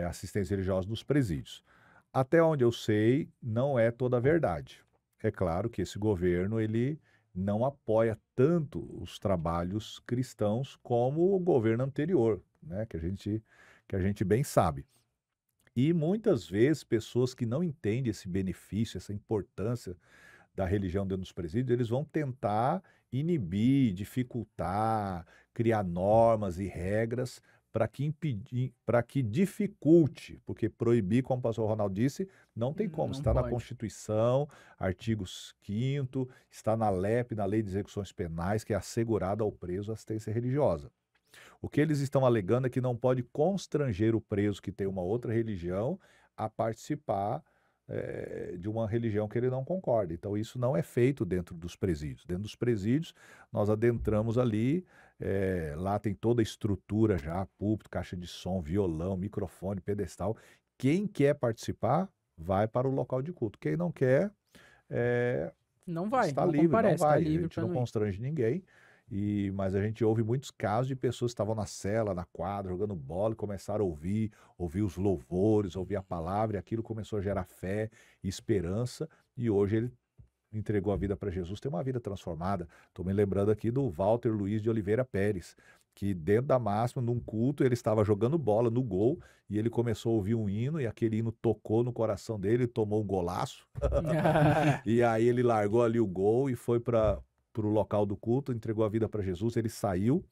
[SPEAKER 3] assistência religiosa nos presídios. Até onde eu sei, não é toda a verdade. É claro que esse governo, ele não apoia tanto os trabalhos cristãos como o governo anterior, né? Que a gente bem sabe. E muitas vezes pessoas que não entendem esse benefício, essa importância da religião dentro dos presídios, eles vão tentar inibir, dificultar, criar normas e regras para que dificulte, porque proibir, como o pastor Ronaldo disse, não tem como. Está na Constituição, artigo 5º, está na LEP, na Lei de Execuções Penais, que é assegurada ao preso a assistência religiosa. O que eles estão alegando é que não pode constranger o preso que tem uma outra religião a participar de uma religião que ele não concorda. Então, isso não é feito dentro dos presídios. Dentro dos presídios, nós adentramos ali, lá tem toda a estrutura já, púlpito, caixa de som, violão, microfone, pedestal. Quem quer participar, vai para o local de culto. Quem não quer,
[SPEAKER 1] Não vai,
[SPEAKER 3] está
[SPEAKER 1] não
[SPEAKER 3] livre,
[SPEAKER 1] comparece,
[SPEAKER 3] não vai.
[SPEAKER 1] Tá livre,
[SPEAKER 3] a gente não constrange ninguém. Mas a gente ouve muitos casos de pessoas que estavam na cela, na quadra, jogando bola e começaram a ouvir os louvores, ouvir a palavra, e aquilo começou a gerar fé e esperança, e hoje ele entregou a vida para Jesus, tem uma vida transformada. Estou me lembrando aqui do Walter Luiz de Oliveira Pérez, que dentro da Máxima, num culto, ele estava jogando bola no gol, e ele começou a ouvir um hino, e aquele hino tocou no coração dele, tomou um golaço, e aí ele largou ali o gol e foi para o local do culto, entregou a vida para Jesus, ele saiu,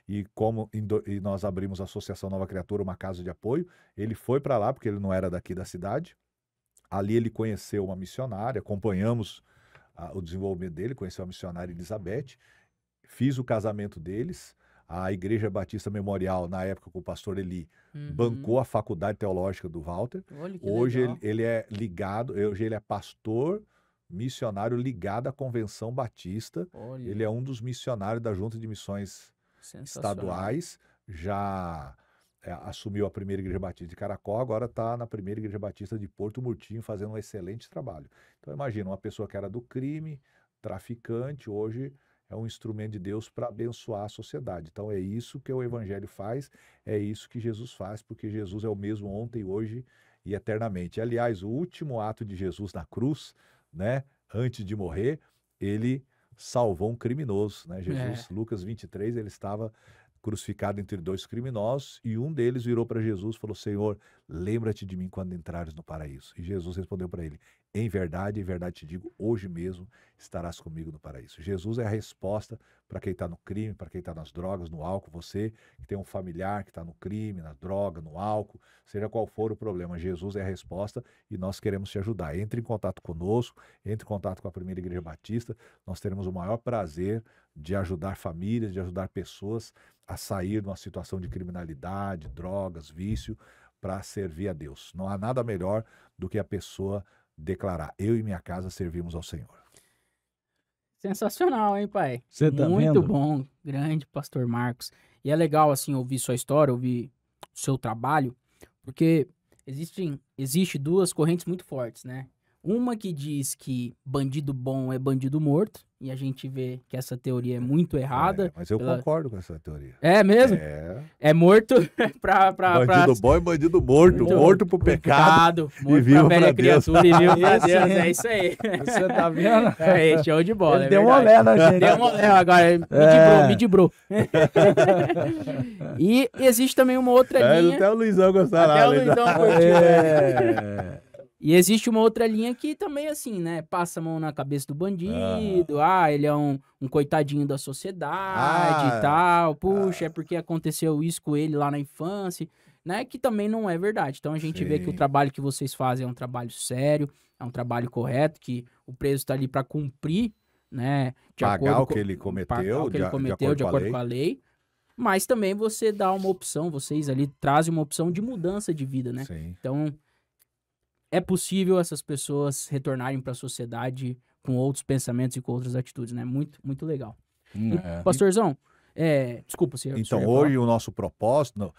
[SPEAKER 3] e nós abrimos a Associação Nova Criatura, uma casa de apoio, ele foi para lá, porque ele não era daqui da cidade, ali ele conheceu uma missionária, acompanhamos o desenvolvimento dele, conheceu a missionária Elizabeth, fiz o casamento deles, a Igreja Batista Memorial, na época com o pastor Eli, bancou a faculdade teológica do Walter. Hoje ele é ligado, hoje ele é pastor missionário ligado à Convenção Batista.
[SPEAKER 1] Olha.
[SPEAKER 3] Ele é um dos missionários da Junta de Missões Estaduais, já assumiu a primeira Igreja Batista de Caracol, agora está na primeira Igreja Batista de Porto Murtinho, fazendo um excelente trabalho. Então imagina, uma pessoa que era do crime, traficante, hoje é um instrumento de Deus para abençoar a sociedade. Então é isso que o Evangelho faz, é isso que Jesus faz, porque Jesus é o mesmo ontem, hoje e eternamente. Aliás, o último ato de Jesus na cruz, né, antes de morrer, ele salvou um criminoso, né? Jesus, Lucas 23, ele estava crucificado entre dois criminosos, e um deles virou para Jesus e falou: Senhor, lembra-te de mim quando entrares no paraíso. E Jesus respondeu para ele: em verdade te digo, hoje mesmo estarás comigo no paraíso. Jesus é a resposta para quem está no crime, para quem está nas drogas, no álcool. Você que tem um familiar que está no crime, na droga, no álcool, seja qual for o problema, Jesus é a resposta, e nós queremos te ajudar. Entre em contato conosco, entre em contato com a Primeira Igreja Batista, nós teremos o maior prazer de ajudar famílias, de ajudar pessoas a sair de uma situação de criminalidade, drogas, vício, para servir a Deus. Não há nada melhor do que a pessoa declarar: eu e minha casa servimos ao Senhor.
[SPEAKER 1] Sensacional, hein, pai?
[SPEAKER 2] Você tá
[SPEAKER 1] Muito
[SPEAKER 2] vendo?
[SPEAKER 1] bom, grande pastor Marcos. E é legal, assim, ouvir sua história, ouvir o seu trabalho, porque existe duas correntes muito fortes, né? Uma que diz que bandido bom é bandido morto, e a gente vê que essa teoria é muito errada.
[SPEAKER 3] Mas eu concordo com essa teoria.
[SPEAKER 1] É mesmo? É morto pra...
[SPEAKER 3] Bandido bom é bandido morto. Morto pro pecado.
[SPEAKER 1] Morto
[SPEAKER 3] e vivo
[SPEAKER 1] pra velha criatura e vivo pra Deus. É isso aí.
[SPEAKER 2] Você tá vendo?
[SPEAKER 1] É, show de bola.
[SPEAKER 2] Ele deu uma olé na gente.
[SPEAKER 1] Deu uma olé agora. Me dibrou. E existe também uma outra linha.
[SPEAKER 3] Até o Luizão gostava.
[SPEAKER 1] Até o Luizão curtiu. E existe uma outra linha que também, assim, né? Passa a mão na cabeça do bandido. Ele é um coitadinho da sociedade e tal. Puxa, é porque aconteceu isso com ele lá na infância, né? Que também não é verdade. Então a gente vê que o trabalho que vocês fazem é um trabalho sério, é um trabalho correto, que o preso está ali para cumprir, né?
[SPEAKER 3] Pagar o que ele cometeu,
[SPEAKER 1] de acordo com a lei. Mas também você dá uma opção, vocês ali trazem uma opção de mudança de vida, né?
[SPEAKER 3] Sim.
[SPEAKER 1] Então, é possível essas pessoas retornarem para a sociedade com outros pensamentos e com outras atitudes, né? Muito, muito legal. Pastorzão, desculpa, senhor.
[SPEAKER 3] Então, hoje o nosso propósito,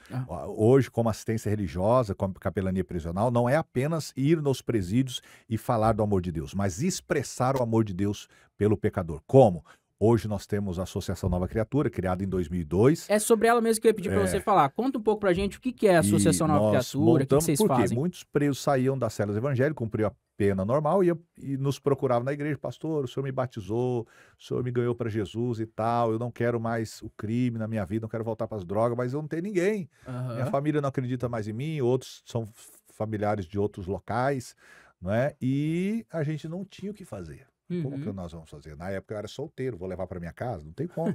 [SPEAKER 3] hoje como assistência religiosa, como capelania prisional, não é apenas ir nos presídios e falar do amor de Deus, mas expressar o amor de Deus pelo pecador. Como? Hoje nós temos a Associação Nova Criatura, criada em 2002.
[SPEAKER 1] É sobre ela mesmo que eu ia pedir para você falar. Conta um pouco pra gente o que é a Associação Nova Criatura, o que vocês fazem.
[SPEAKER 3] Muitos presos saíam das celas evangélicas, cumpriam a pena normal e nos procuravam na igreja: pastor, o senhor me batizou, o senhor me ganhou para Jesus e tal, eu não quero mais o crime na minha vida, não quero voltar para as drogas, mas eu não tenho ninguém. Minha família não acredita mais em mim, outros são familiares de outros locais, não é? E a gente não tinha o que fazer. Como que nós vamos fazer? Na época eu era solteiro, vou levar para minha casa? Não tem como.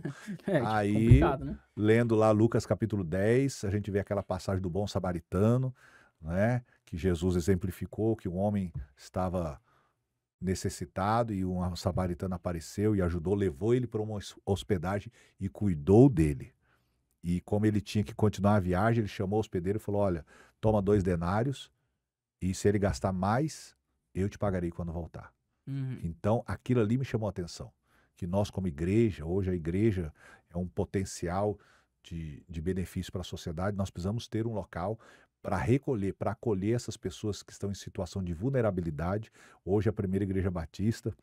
[SPEAKER 3] Aí, né? Lendo lá Lucas capítulo 10, a gente vê aquela passagem do bom samaritano, né? Que Jesus exemplificou que um homem estava necessitado e um samaritano apareceu e ajudou, levou ele para uma hospedagem e cuidou dele. E como ele tinha que continuar a viagem, ele chamou o hospedeiro e falou: olha, toma 2 denários e se ele gastar mais, eu te pagarei quando voltar. Então, aquilo ali me chamou a atenção, que nós como igreja, hoje a igreja é um potencial de benefício para a sociedade, nós precisamos ter um local para recolher, para acolher essas pessoas que estão em situação de vulnerabilidade. Hoje a Primeira Igreja Batista,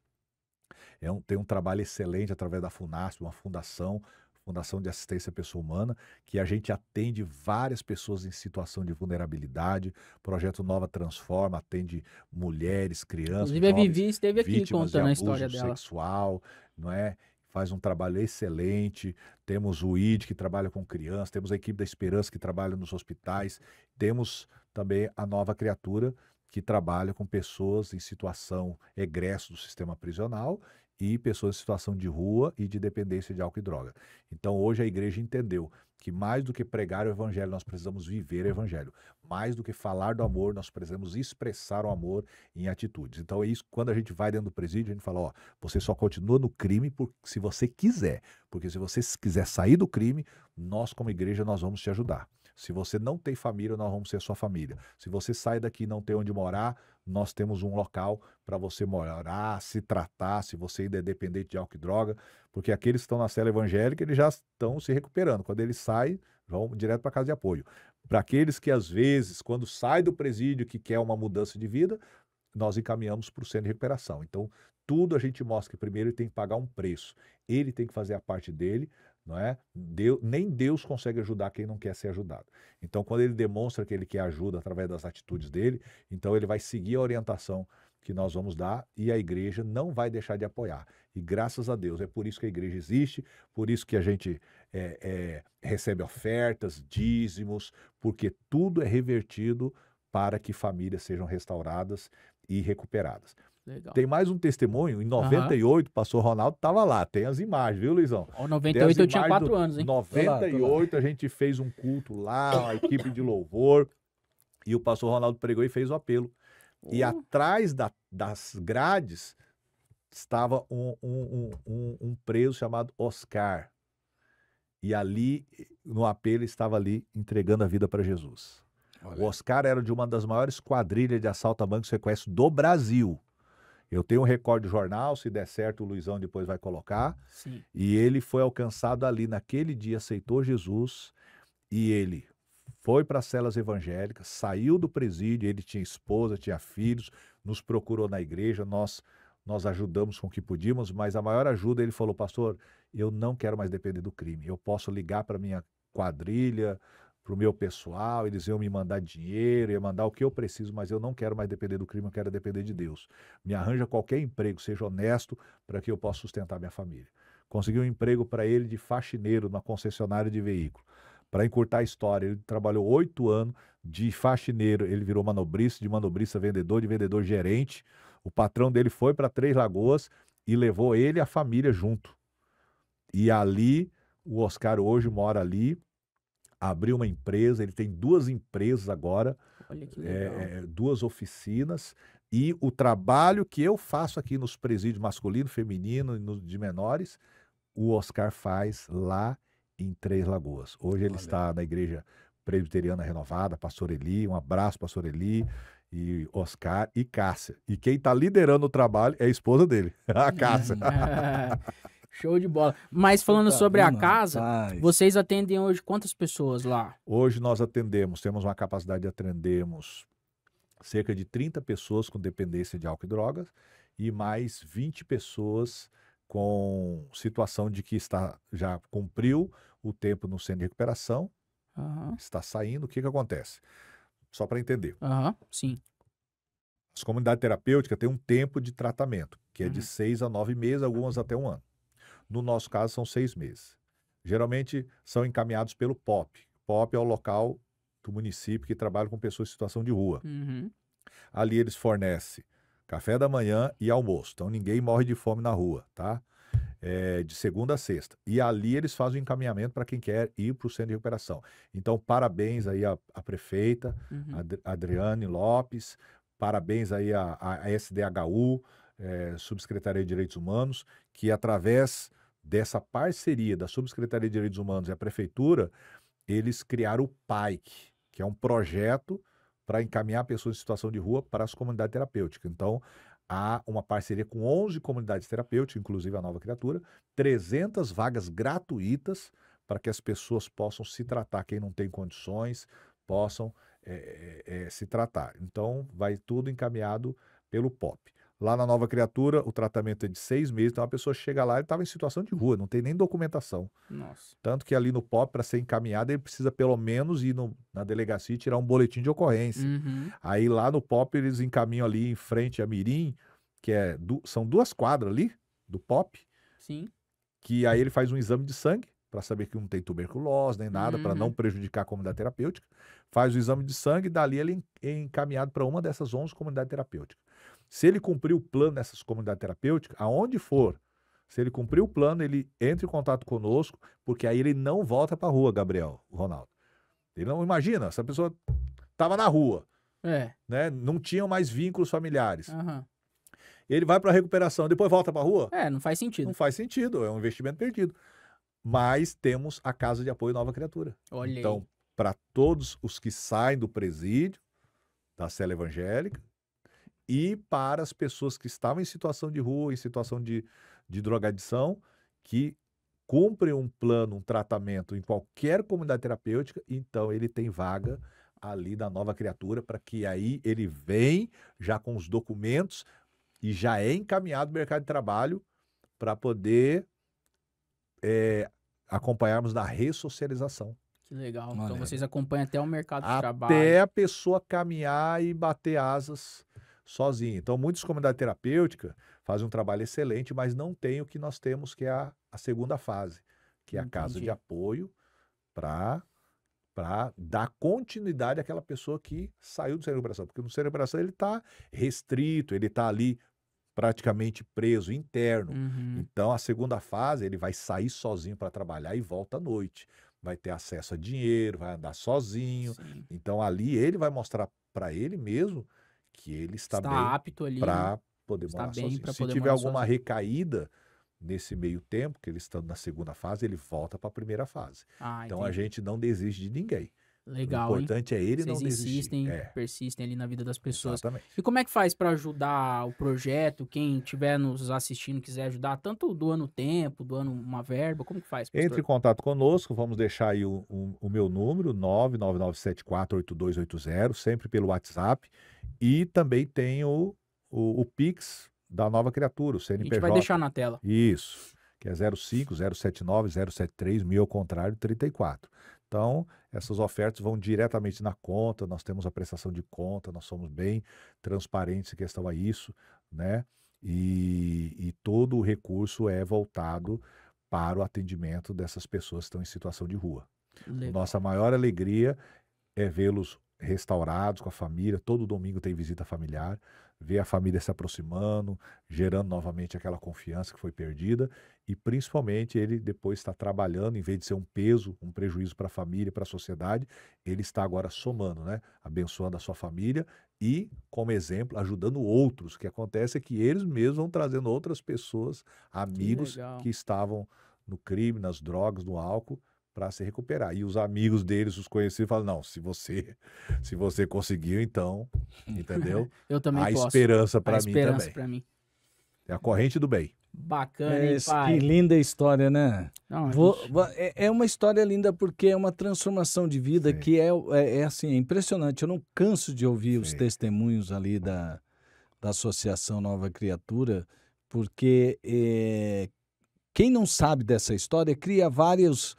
[SPEAKER 3] Tem um trabalho excelente através da FUNASP, uma Fundação de Assistência à Pessoa Humana, que a gente atende várias pessoas em situação de vulnerabilidade. O Projeto Nova Transforma atende mulheres, crianças,
[SPEAKER 1] inclusive
[SPEAKER 3] jovens,
[SPEAKER 1] a Vivi esteve aqui contando a história dela.
[SPEAKER 3] Sexual, não é? Faz um trabalho excelente. Temos o ID, que trabalha com crianças, temos a equipe da Esperança, que trabalha nos hospitais, temos também a Nova Criatura, que trabalha com pessoas em situação egresso do sistema prisional e pessoas em situação de rua e de dependência de álcool e droga. Então, hoje a igreja entendeu que mais do que pregar o evangelho, nós precisamos viver o evangelho. Mais do que falar do amor, nós precisamos expressar o amor em atitudes. Então, é isso, quando a gente vai dentro do presídio, a gente fala, ó, você só continua no crime se você quiser. Porque se você quiser sair do crime, nós como igreja, nós vamos te ajudar. Se você não tem família, nós vamos ser sua família. Se você sai daqui e não tem onde morar, nós temos um local para você morar, se tratar, se você ainda é dependente de álcool e droga, porque aqueles que estão na cela evangélica, eles já estão se recuperando. Quando eles saem, vão direto para casa de apoio. Para aqueles que, às vezes, quando sai do presídio, que quer uma mudança de vida, nós encaminhamos para o centro de recuperação. Então, tudo a gente mostra que primeiro ele tem que pagar um preço. Ele tem que fazer a parte dele, não é? Nem Deus consegue ajudar quem não quer ser ajudado. Então, quando ele demonstra que ele quer ajuda através das atitudes dele, então ele vai seguir a orientação que nós vamos dar e a igreja não vai deixar de apoiar. E graças a Deus, é por isso que a igreja existe, por isso que a gente recebe ofertas, dízimos, porque tudo é revertido para que famílias sejam restauradas e recuperadas.
[SPEAKER 1] Legal.
[SPEAKER 3] Tem mais um testemunho, em 98, o pastor Ronaldo estava lá, tem as imagens, viu, Luizão?
[SPEAKER 1] Em 98 eu tinha 4 anos, hein?
[SPEAKER 3] Em 98 a gente fez um culto lá, a equipe de louvor, e o pastor Ronaldo pregou e fez o apelo. E atrás das grades estava um preso chamado Oscar. E ali, no apelo, estava ali entregando a vida para Jesus. Olha. O Oscar era de uma das maiores quadrilhas de assalto a banco e sequestro do Brasil. Eu tenho um recorde de jornal, se der certo o Luizão depois vai colocar.
[SPEAKER 1] Sim.
[SPEAKER 3] E ele foi alcançado ali naquele dia, aceitou Jesus e ele foi para as celas evangélicas, saiu do presídio, ele tinha esposa, tinha filhos, nos procurou na igreja, nós ajudamos com o que podíamos, mas a maior ajuda ele falou, pastor, eu não quero mais depender do crime, eu posso ligar para minha quadrilha, para o meu pessoal, eles iam me mandar dinheiro, ia mandar o que eu preciso, mas eu não quero mais depender do crime, eu quero depender de Deus. Me arranja qualquer emprego, seja honesto, para que eu possa sustentar minha família. Consegui um emprego para ele de faxineiro na concessionária de veículo. Para encurtar a história, ele trabalhou 8 anos de faxineiro, ele virou manobrista, de manobrista vendedor, de vendedor gerente. O patrão dele foi para Três Lagoas e levou ele e a família junto. E ali, o Oscar hoje mora ali, abriu uma empresa, ele tem 2 empresas agora,
[SPEAKER 1] olha que legal.
[SPEAKER 3] 2 oficinas, e o trabalho que eu faço aqui nos presídios masculino, feminino e de menores, o Oscar faz lá em Três Lagoas. Hoje ele está na igreja presbiteriana renovada, pastor Eli, um abraço pastor Eli, e Oscar e Cássia. E quem está liderando o trabalho é a esposa dele, a Cássia.
[SPEAKER 1] Show de bola. Mas falando sobre a casa, vocês atendem hoje quantas pessoas lá?
[SPEAKER 3] Hoje nós temos uma capacidade de atendermos cerca de 30 pessoas com dependência de álcool e drogas e mais 20 pessoas com situação de que já cumpriu o tempo no centro de recuperação, está saindo. O que acontece? Só para entender.
[SPEAKER 1] Sim.
[SPEAKER 3] As comunidades terapêuticas têm um tempo de tratamento, que é de 6 a 9 meses, algumas até 1 ano. No nosso caso, são 6 meses. Geralmente, são encaminhados pelo POP. POP é o local do município que trabalha com pessoas em situação de rua. Ali eles fornecem café da manhã e almoço. Então, ninguém morre de fome na rua, tá? De segunda a sexta. E ali eles fazem o encaminhamento para quem quer ir para o centro de recuperação. Então, parabéns aí à prefeita, Adriane Lopes, parabéns aí à SDHU, Subsecretaria de Direitos Humanos, que através dessa parceria da Subsecretaria de Direitos Humanos e a Prefeitura, eles criaram o PAIC, que é um projeto para encaminhar pessoas em situação de rua para as comunidades terapêuticas. Então, há uma parceria com 11 comunidades terapêuticas, inclusive a Nova Criatura, 300 vagas gratuitas para que as pessoas possam se tratar, quem não tem condições, possam se tratar. Então, vai tudo encaminhado pelo POP. Lá na Nova Criatura, o tratamento é de 6 meses, então a pessoa chega lá e estava em situação de rua, não tem nem documentação.
[SPEAKER 1] Nossa.
[SPEAKER 3] Tanto que ali no POP, para ser encaminhado, ele precisa pelo menos ir na delegacia e tirar um boletim de ocorrência. Aí lá no POP, eles encaminham ali em frente a Mirim, que são 2 quadras ali do POP.
[SPEAKER 1] Sim.
[SPEAKER 3] Que aí ele faz um exame de sangue, para saber que não tem tuberculose nem nada, para não prejudicar a comunidade terapêutica. Faz o exame de sangue, dali ele é encaminhado para uma dessas 11 comunidades terapêuticas. Se ele cumprir o plano nessas comunidades terapêuticas, aonde for, se ele cumprir o plano, ele entra em contato conosco, porque aí ele não volta para a rua, Gabriel, Ronaldo. Ele não imagina, essa pessoa estava na rua, né? Não tinha mais vínculos familiares. Ele vai para a recuperação, depois volta para a rua?
[SPEAKER 1] Não faz sentido.
[SPEAKER 3] Não faz sentido, é um investimento perdido. Mas temos a Casa de Apoio Nova Criatura.
[SPEAKER 1] Olha
[SPEAKER 3] então, para todos os que saem do presídio, da cela evangélica, e para as pessoas que estavam em situação de rua, em situação de drogadição, que cumprem um plano, um tratamento em qualquer comunidade terapêutica, então ele tem vaga ali da Nova Criatura, para que aí ele vem já com os documentos e já é encaminhado no mercado de trabalho para poder acompanharmos na ressocialização.
[SPEAKER 1] Que legal. Então vocês acompanham até o mercado de trabalho.
[SPEAKER 3] Até a pessoa caminhar e bater asas sozinha. Então, muitas comunidades terapêuticas fazem um trabalho excelente, mas não tem o que nós temos, que é a segunda fase, que é a casa de apoio para dar continuidade àquela pessoa que saiu do centro de recuperação. Porque no centro de recuperação ele está restrito, ele está ali praticamente preso, interno. Então, a segunda fase, ele vai sair sozinho para trabalhar e volta à noite. Vai ter acesso a dinheiro, vai andar sozinho.
[SPEAKER 1] Sim.
[SPEAKER 3] Então, ali ele vai mostrar para ele mesmo que ele está bem
[SPEAKER 1] apto ali
[SPEAKER 3] para poder morar sozinho. Se tiver alguma recaída nesse meio tempo, que ele está na segunda fase, ele volta para a primeira fase. Então, a gente não desiste de ninguém.
[SPEAKER 1] Legal,
[SPEAKER 3] o importante é ele
[SPEAKER 1] Vocês
[SPEAKER 3] não desistir.
[SPEAKER 1] Persistem ali na vida das pessoas.
[SPEAKER 3] Exatamente.
[SPEAKER 1] E como é que faz para ajudar o projeto? Quem estiver nos assistindo, quiser ajudar, tanto doando tempo, doando uma verba, como que faz, pastor?
[SPEAKER 3] Entre em contato conosco, vamos deixar aí o meu número, 999748280, sempre pelo WhatsApp. E também tem o Pix da Nova Criatura, o CNPJ.
[SPEAKER 1] A gente vai deixar na tela.
[SPEAKER 3] Isso, que é 05-079-073, 1000 ao contrário, 34. Então, essas ofertas vão diretamente na conta, nós temos a prestação de conta, nós somos bem transparentes em questão a isso, né? E todo o recurso é voltado para o atendimento dessas pessoas que estão em situação de rua.
[SPEAKER 1] Legal.
[SPEAKER 3] Nossa maior alegria é vê-los restaurados com a família, todo domingo tem visita familiar, ver a família se aproximando, gerando novamente aquela confiança que foi perdida e principalmente ele depois está trabalhando, em vez de ser um peso, um prejuízo para a família, para a sociedade, ele está agora somando, né? Abençoando a sua família e, como exemplo, ajudando outros. O que acontece é que eles mesmos vão trazendo outras pessoas, amigos que estavam no crime, nas drogas, no álcool, para se recuperar. E os amigos deles, os conhecidos, falam, não, se você conseguiu, então, entendeu?
[SPEAKER 1] Eu também
[SPEAKER 3] posso. A esperança para mim também.
[SPEAKER 1] Pra mim.
[SPEAKER 3] É a corrente do bem.
[SPEAKER 1] Bacana, hein, pai?
[SPEAKER 2] Que linda história, né?
[SPEAKER 1] Não,
[SPEAKER 2] é uma história linda porque é uma transformação de vida que é assim, é impressionante. Eu não canso de ouvir os testemunhos ali da Associação Nova Criatura, porque quem não sabe dessa história cria vários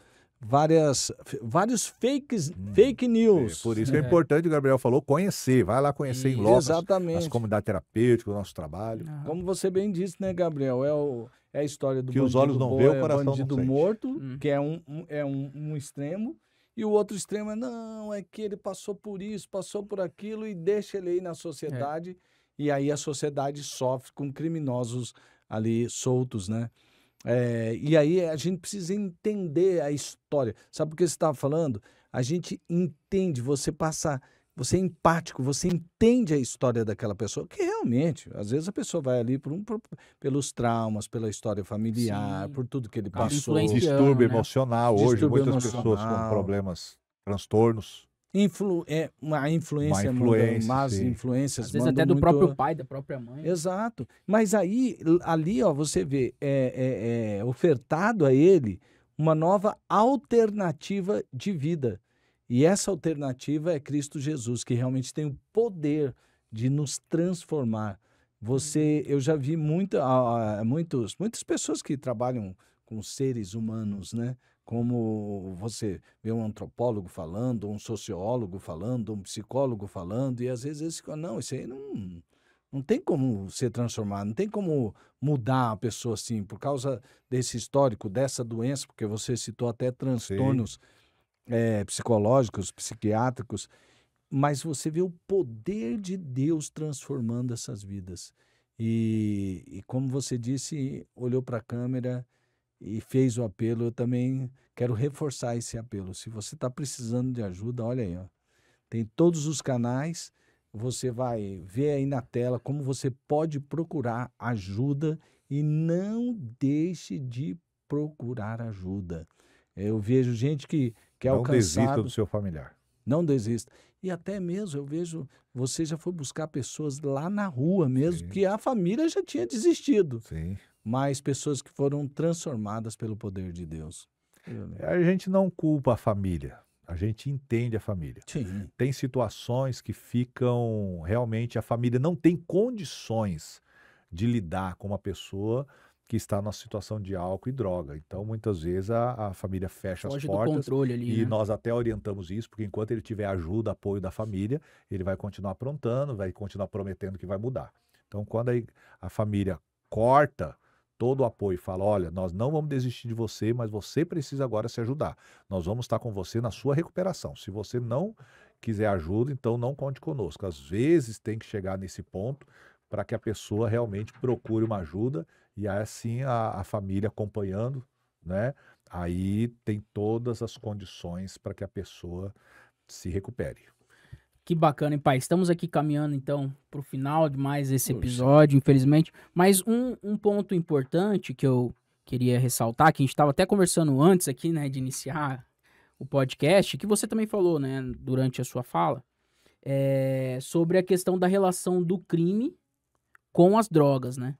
[SPEAKER 2] fake news.
[SPEAKER 3] Por isso que é importante, o Gabriel falou, conhecer. Vai lá conhecer em loco as comunidades terapêuticas, o nosso trabalho.
[SPEAKER 2] Como você bem disse, né, Gabriel? É a história do
[SPEAKER 3] que os olhos não veem, o coração não sente.
[SPEAKER 2] Morto, que é um extremo, e o outro extremo é que ele passou por isso, passou por aquilo, e deixa ele aí na sociedade, e aí a sociedade sofre com criminosos ali soltos, né? E aí a gente precisa entender a história. Sabe por que você estava falando? A gente entende, você é empático, você entende a história daquela pessoa, que realmente, às vezes a pessoa vai ali pelos traumas, pela história familiar, por tudo que ele passou.
[SPEAKER 3] Distúrbio emocional. Hoje, muitas pessoas com problemas, transtornos.
[SPEAKER 2] Uma influência, más influências.
[SPEAKER 1] Às vezes até do próprio pai, da própria mãe.
[SPEAKER 2] Exato. Mas ali, você vê, ofertado a ele uma nova alternativa de vida. E essa alternativa é Cristo Jesus, que realmente tem o poder de nos transformar. Eu já vi muitas pessoas que trabalham com seres humanos, né? Como você vê um antropólogo falando, um sociólogo falando, um psicólogo falando, e às vezes eles ficam, não, isso aí não tem como ser transformado, não tem como mudar a pessoa assim, por causa desse histórico, dessa doença, porque você citou até transtornos psicológicos, psiquiátricos, mas você vê o poder de Deus transformando essas vidas. E como você disse, olhou para a câmera e fez o apelo, eu também quero reforçar esse apelo. Se você está precisando de ajuda, olha aí, ó, tem todos os canais, você vai ver aí na tela como você pode procurar ajuda e não deixe de procurar ajuda. Eu vejo gente que é
[SPEAKER 3] não
[SPEAKER 2] alcançado... Não
[SPEAKER 3] desista do seu familiar.
[SPEAKER 2] Não desista. E até mesmo, eu vejo, você já foi buscar pessoas lá na rua mesmo, que a família já tinha desistido.
[SPEAKER 3] Sim.
[SPEAKER 2] Mas pessoas que foram transformadas pelo poder de Deus.
[SPEAKER 3] A gente não culpa a família, a gente entende a família.
[SPEAKER 2] Sim.
[SPEAKER 3] Tem situações que ficam, realmente, a família não tem condições de lidar com uma pessoa que está numa situação de álcool e droga. Então, muitas vezes, a família fecha as portas.
[SPEAKER 1] Do controle ali,
[SPEAKER 3] e
[SPEAKER 1] né?
[SPEAKER 3] nós até orientamos isso, porque enquanto ele tiver ajuda, apoio da família, ele vai continuar aprontando, vai continuar prometendo que vai mudar. Então, quando a família corta todo o apoio e fala, olha, nós não vamos desistir de você, mas você precisa agora se ajudar. Nós vamos estar com você na sua recuperação. Se você não quiser ajuda, então não conte conosco. Às vezes tem que chegar nesse ponto para que a pessoa realmente procure uma ajuda e assim a família acompanhando, né? Aí tem todas as condições para que a pessoa se recupere.
[SPEAKER 1] Que bacana, hein, pai? Estamos aqui caminhando, então, para o final de mais esse episódio, infelizmente. Mas um ponto importante que eu queria ressaltar, que a gente estava até conversando antes aqui, né, de iniciar o podcast, que você também falou, né, durante a sua fala, sobre a questão da relação do crime com as drogas, né?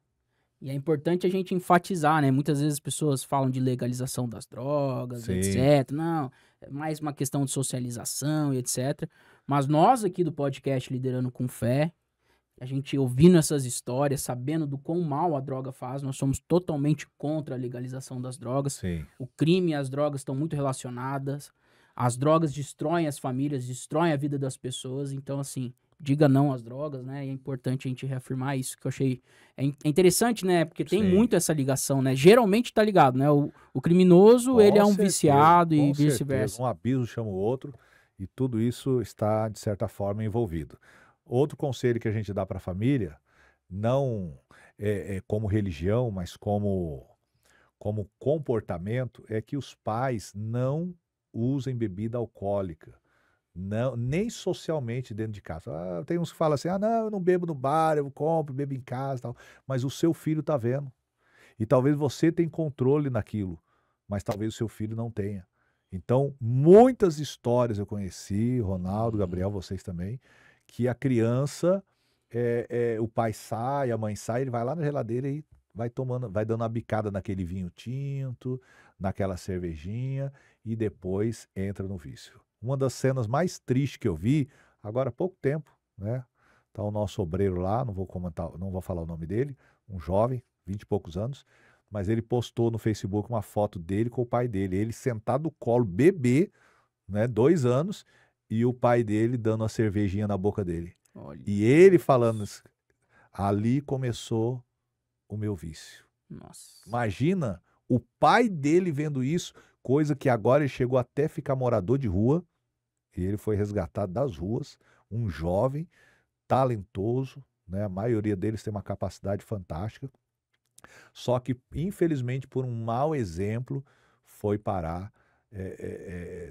[SPEAKER 1] E é importante a gente enfatizar, né? Muitas vezes as pessoas falam de legalização das drogas,
[SPEAKER 3] Sim.
[SPEAKER 1] etc. Não, é mais uma questão de socialização e etc. Mas nós aqui do podcast Liderando com Fé, a gente ouvindo essas histórias, sabendo do quão mal a droga faz, nós somos totalmente contra a legalização das drogas.
[SPEAKER 3] Sim.
[SPEAKER 1] O crime e as drogas estão muito relacionadas. As drogas destroem as famílias, destroem a vida das pessoas. Então, assim, diga não às drogas, né? E é importante a gente reafirmar isso, que eu achei... É interessante, né? Porque tem muito essa ligação, né? Geralmente tá ligado, né? O criminoso,
[SPEAKER 3] Com
[SPEAKER 1] ele é um
[SPEAKER 3] certeza,
[SPEAKER 1] viciado e
[SPEAKER 3] com
[SPEAKER 1] vice-versa.
[SPEAKER 3] certeza. Um abismo chama o outro e tudo isso está, de certa forma, envolvido. Outro conselho que a gente dá para a família, não como religião, mas como comportamento, é que os pais não usem bebida alcoólica. Não, nem socialmente dentro de casa. Tem uns que falam assim, não, eu não bebo no bar, eu compro, bebo em casa, tal. Mas o seu filho está vendo. E talvez você tenha controle naquilo, mas talvez o seu filho não tenha. Então, muitas histórias eu conheci, Ronaldo, Gabriel, vocês também, que a criança, o pai sai, a mãe sai, ele vai lá na geladeira e vai tomando, vai dando uma bicada naquele vinho tinto, naquela cervejinha e depois entra no vício. Uma das cenas mais tristes que eu vi, agora há pouco tempo, né? Tá o nosso obreiro lá, não vou comentar, não vou falar o nome dele, um jovem, 20 e poucos anos, mas ele postou no Facebook uma foto dele com o pai dele, ele sentado no colo, bebê, né, 2 anos, e o pai dele dando uma cervejinha na boca dele.
[SPEAKER 1] Olha.
[SPEAKER 3] E ele falando, ali começou o meu vício.
[SPEAKER 1] Nossa.
[SPEAKER 3] Imagina o pai dele vendo isso, coisa que agora ele chegou até ficar morador de rua, e ele foi resgatado das ruas, um jovem, talentoso, né? A maioria deles tem uma capacidade fantástica, só que, infelizmente, por um mau exemplo, foi parar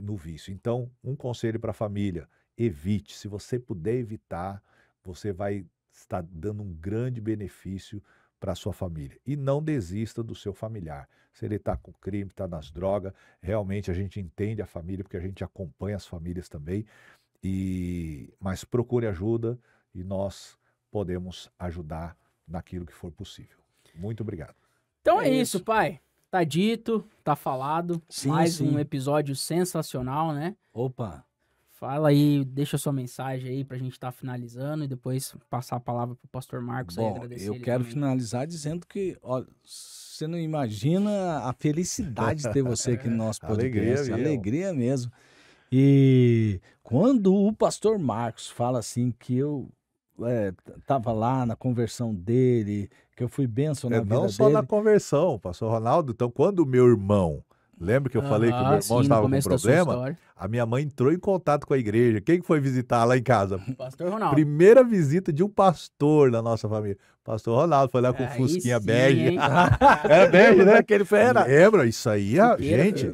[SPEAKER 3] no vício. Então, um conselho para a família, evite. Se você puder evitar, você vai estar dando um grande benefício para a sua família. E não desista do seu familiar. Se ele está com crime, está nas drogas, realmente a gente entende a família, porque a gente acompanha as famílias também, mas procure ajuda e nós podemos ajudar naquilo que for possível. Muito obrigado.
[SPEAKER 1] Então é isso, pai. Tá dito, tá falado.
[SPEAKER 2] Sim,
[SPEAKER 1] Mais
[SPEAKER 2] sim.
[SPEAKER 1] um episódio sensacional, né?
[SPEAKER 2] Opa!
[SPEAKER 1] Fala aí, deixa sua mensagem aí pra gente estar finalizando e depois passar a palavra pro pastor Marcos.
[SPEAKER 2] Bom,
[SPEAKER 1] aí, agradecer
[SPEAKER 2] eu
[SPEAKER 1] ele
[SPEAKER 2] quero
[SPEAKER 1] também.
[SPEAKER 2] finalizar dizendo que, olha, você não imagina a felicidade de ter você aqui no nosso podcast. Alegria mesmo. E quando o pastor Marcos fala assim que eu estava lá na conversão dele, que eu fui bênção na vida dele.
[SPEAKER 3] Não só na conversão, pastor Ronaldo. Então, quando o meu irmão, lembra que eu falei que o meu irmão estava com problema? A minha mãe entrou em contato com a igreja. Quem foi visitar lá em casa?
[SPEAKER 1] Pastor Ronaldo.
[SPEAKER 3] Primeira visita de um pastor na nossa família. Pastor Ronaldo foi lá com fusquinha bege.
[SPEAKER 2] É bege, né? Aquele fera.
[SPEAKER 3] Lembra? Isso aí, gente,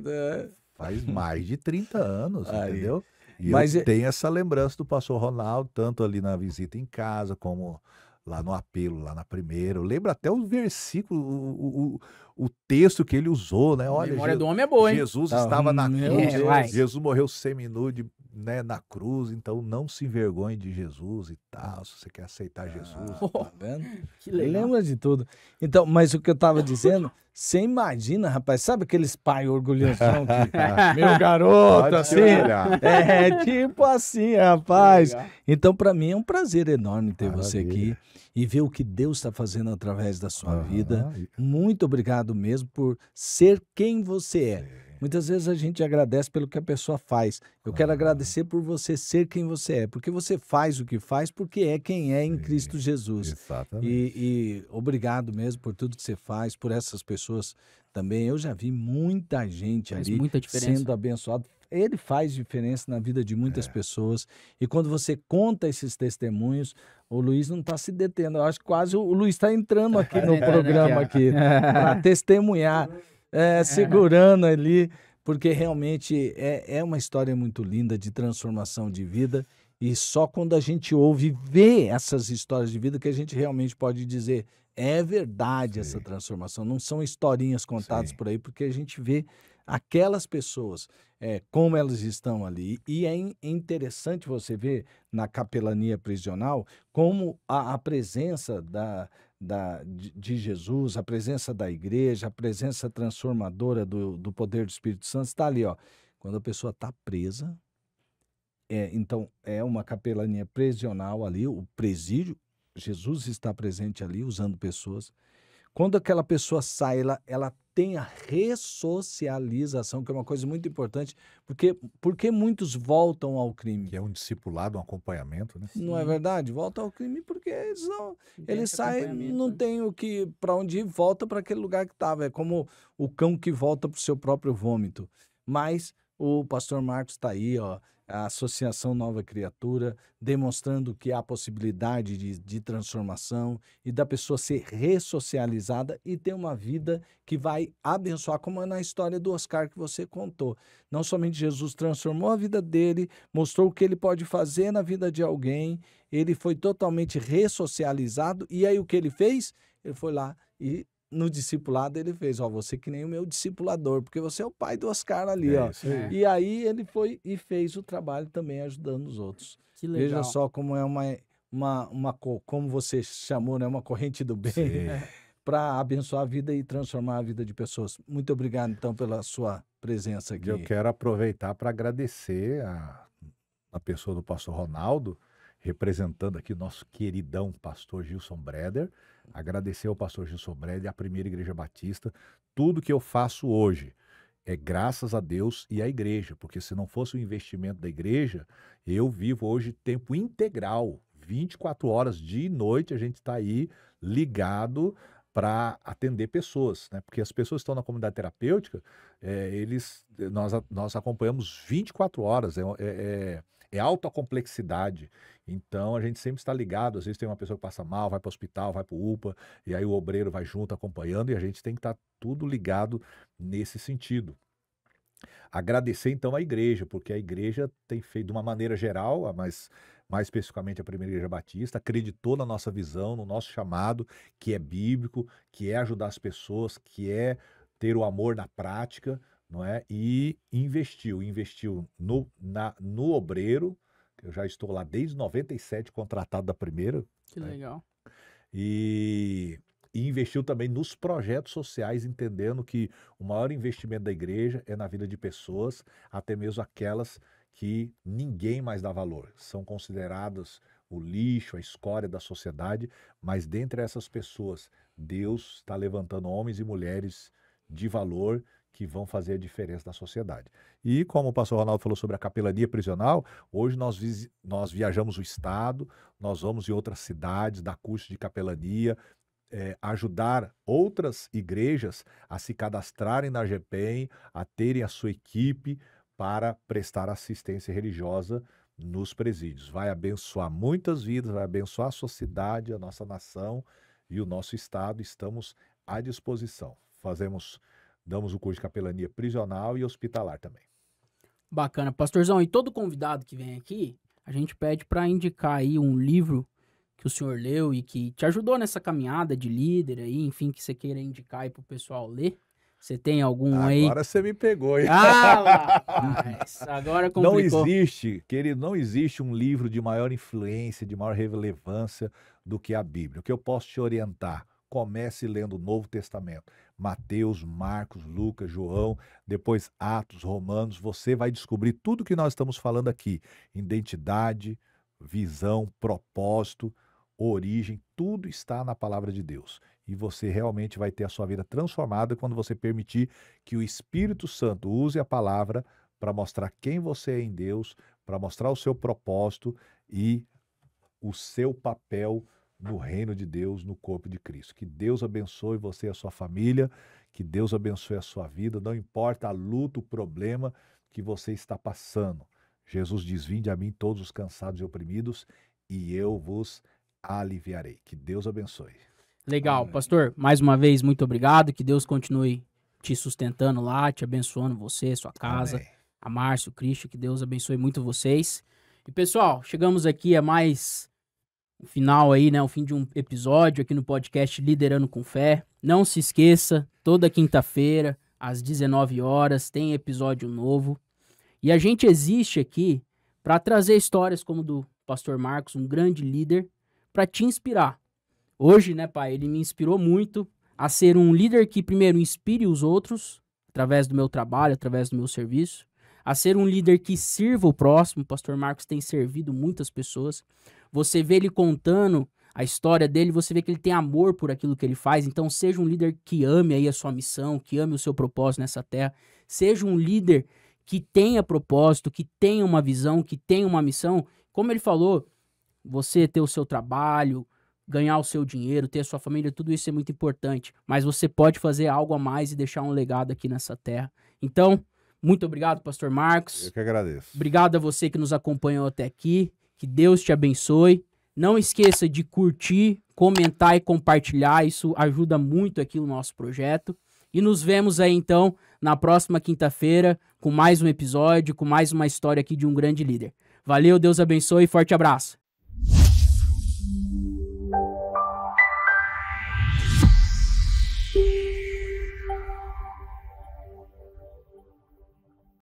[SPEAKER 3] faz mais de 30 anos, entendeu? E mas eu tenho essa lembrança do pastor Ronaldo, tanto ali na visita em casa, como lá no apelo, lá na primeira. Eu lembro até o versículo, o texto que ele usou, né? Olha,
[SPEAKER 1] a memória do homem é boa, hein?
[SPEAKER 3] Jesus estava na cruz, Jesus morreu semi-nude, né, na cruz, então não se envergonhe de Jesus e tal, se você quer aceitar Jesus.
[SPEAKER 2] Tá vendo?
[SPEAKER 1] Que legal.
[SPEAKER 2] Lembra de tudo. Então, mas o que eu tava dizendo, você imagina, rapaz, sabe aqueles pais orgulhosão que, meu garoto,
[SPEAKER 3] pode
[SPEAKER 2] assim, tipo assim, rapaz. Então, para mim é um prazer enorme ter você aqui e ver o que Deus está fazendo através da sua vida. Muito obrigado mesmo por ser quem você é. Muitas vezes a gente agradece pelo que a pessoa faz. Eu quero agradecer por você ser quem você é, porque você faz o que faz, porque é quem é em Cristo Jesus.
[SPEAKER 3] Exatamente.
[SPEAKER 2] E obrigado mesmo por tudo que você faz, por essas pessoas também. Eu já vi muita gente ali sendo abençoado. Ele faz diferença na vida de muitas pessoas. E quando você conta esses testemunhos, o Luiz não está se detendo. Eu acho que quase o Luiz está entrando aqui no programa aqui para testemunhar. Segurando ali, porque realmente é uma história muito linda de transformação de vida, e só quando a gente ouve e vê essas histórias de vida que a gente realmente pode dizer, é verdade essa transformação, não são historinhas contadas por aí, porque a gente vê aquelas pessoas, como elas estão ali, e é interessante você ver na capelania prisional como a presença de Jesus, a presença da igreja, a presença transformadora do poder do Espírito Santo está ali, ó. Quando a pessoa está presa, então é uma capelania prisional ali, o presídio, Jesus está presente ali, usando pessoas. Quando aquela pessoa sai, ela tem a ressocialização, que é uma coisa muito importante, porque muitos voltam ao crime.
[SPEAKER 3] Que é um discipulado, um acompanhamento, né?
[SPEAKER 2] Não é verdade? Voltam ao crime porque eles saem, não tem o que, para onde ir, volta para aquele lugar que estava. É como o cão que volta para o seu próprio vômito. Mas o pastor Marcos está aí, ó, a Associação Nova Criatura, demonstrando que há possibilidade de transformação e da pessoa ser ressocializada e ter uma vida que vai abençoar, como é na história do Oscar que você contou. Não somente Jesus transformou a vida dele, mostrou o que ele pode fazer na vida de alguém, ele foi totalmente ressocializado, e aí o que ele fez? Ele foi lá e no discipulado ele fez, você que nem o meu discipulador, porque você é o pai do Oscar ali, ó. E aí ele foi e fez o trabalho também ajudando os outros.
[SPEAKER 1] Que legal.
[SPEAKER 2] Veja só como é como você chamou, né, uma corrente do bem para abençoar a vida e transformar a vida de pessoas. Muito obrigado, então, pela sua presença aqui.
[SPEAKER 3] Eu quero aproveitar para agradecer a pessoa do pastor Ronaldo, representando aqui nosso queridão pastor Gilson Breder, agradecer ao pastor Gilson Breder e à Primeira Igreja Batista. Tudo que eu faço hoje é graças a Deus e à igreja, porque se não fosse o investimento da igreja, eu vivo hoje tempo integral, 24 horas dia e noite, a gente está aí ligado para atender pessoas, né? Porque as pessoas que estão na comunidade terapêutica, nós acompanhamos 24 horas, é alta complexidade, então a gente sempre está ligado, às vezes tem uma pessoa que passa mal, vai para o hospital, vai para o UPA, e aí o obreiro vai junto acompanhando, e a gente tem que estar tudo ligado nesse sentido. Agradecer então à igreja, porque a igreja tem feito de uma maneira geral, mas mais especificamente a Primeira Igreja Batista, acreditou na nossa visão, no nosso chamado, que é bíblico, que é ajudar as pessoas, que é ter o amor na prática, não é? E investiu no obreiro, que eu já estou lá desde 97, contratado da Primeira.
[SPEAKER 1] Que legal.
[SPEAKER 3] E investiu também nos projetos sociais, entendendo que o maior investimento da igreja é na vida de pessoas, até mesmo aquelas que ninguém mais dá valor. São considerados o lixo, a escória da sociedade, mas dentre essas pessoas, Deus está levantando homens e mulheres de valor que vão fazer a diferença na sociedade. E como o pastor Ronaldo falou sobre a capelania prisional, hoje nós viajamos o estado, nós vamos em outras cidades, dar curso de capelania, ajudar outras igrejas a se cadastrarem na GPEM, a terem a sua equipe para prestar assistência religiosa nos presídios. Vai abençoar muitas vidas, vai abençoar a sua cidade, a nossa nação e o nosso estado. Estamos à disposição. Damos o curso de capelania prisional e hospitalar também.
[SPEAKER 1] Bacana. Pastorzão, e todo convidado que vem aqui, a gente pede para indicar aí um livro que o senhor leu e que te ajudou nessa caminhada de líder aí, enfim, que você queira indicar aí pro pessoal ler. Você tem algum aí?
[SPEAKER 3] Agora você me pegou, hein?
[SPEAKER 1] Agora complicou.
[SPEAKER 3] Não existe, querido, não existe um livro de maior influência, de maior relevância do que a Bíblia. O que eu posso te orientar? Comece lendo o Novo Testamento. Mateus, Marcos, Lucas, João, depois Atos, Romanos. Você vai descobrir tudo que nós estamos falando aqui. Identidade, visão, propósito, origem, tudo está na palavra de Deus. E você realmente vai ter a sua vida transformada quando você permitir que o Espírito Santo use a palavra para mostrar quem você é em Deus, para mostrar o seu propósito e o seu papel no reino de Deus, no corpo de Cristo. Que Deus abençoe você e a sua família, que Deus abençoe a sua vida, não importa a luta, o problema que você está passando. Jesus diz, vinde a mim todos os cansados e oprimidos, e eu vos aliviarei. Que Deus abençoe.
[SPEAKER 1] Legal,
[SPEAKER 3] Amém.
[SPEAKER 1] Pastor, mais uma vez, muito obrigado, que Deus continue te sustentando lá, te abençoando você, sua casa,
[SPEAKER 3] Amém.
[SPEAKER 1] A Márcio, o Cristo, que Deus abençoe muito vocês. E pessoal, chegamos aqui a mais o final aí, né, o fim de um episódio aqui no podcast Liderando com Fé. Não se esqueça, toda quinta-feira, às 19 horas, tem episódio novo. E a gente existe aqui para trazer histórias como do Pastor Marcos, um grande líder, para te inspirar. Hoje, né, pai, ele me inspirou muito a ser um líder que primeiro inspire os outros, através do meu trabalho, através do meu serviço, a ser um líder que sirva o próximo. O Pastor Marcos tem servido muitas pessoas. Você vê ele contando a história dele, você vê que ele tem amor por aquilo que ele faz. Então, seja um líder que ame aí a sua missão, que ame o seu propósito nessa terra. Seja um líder que tenha propósito, que tenha uma visão, que tenha uma missão. Como ele falou, você ter o seu trabalho, ganhar o seu dinheiro, ter a sua família, tudo isso é muito importante. Mas você pode fazer algo a mais e deixar um legado aqui nessa terra. Então, muito obrigado, Pastor Marcos.
[SPEAKER 3] Eu que agradeço.
[SPEAKER 1] Obrigado a você que nos acompanhou até aqui. Que Deus te abençoe. Não esqueça de curtir, comentar e compartilhar. Isso ajuda muito aqui o nosso projeto. E nos vemos aí, então, na próxima quinta-feira, com mais um episódio, com mais uma história aqui de um grande líder. Valeu, Deus abençoe e forte abraço.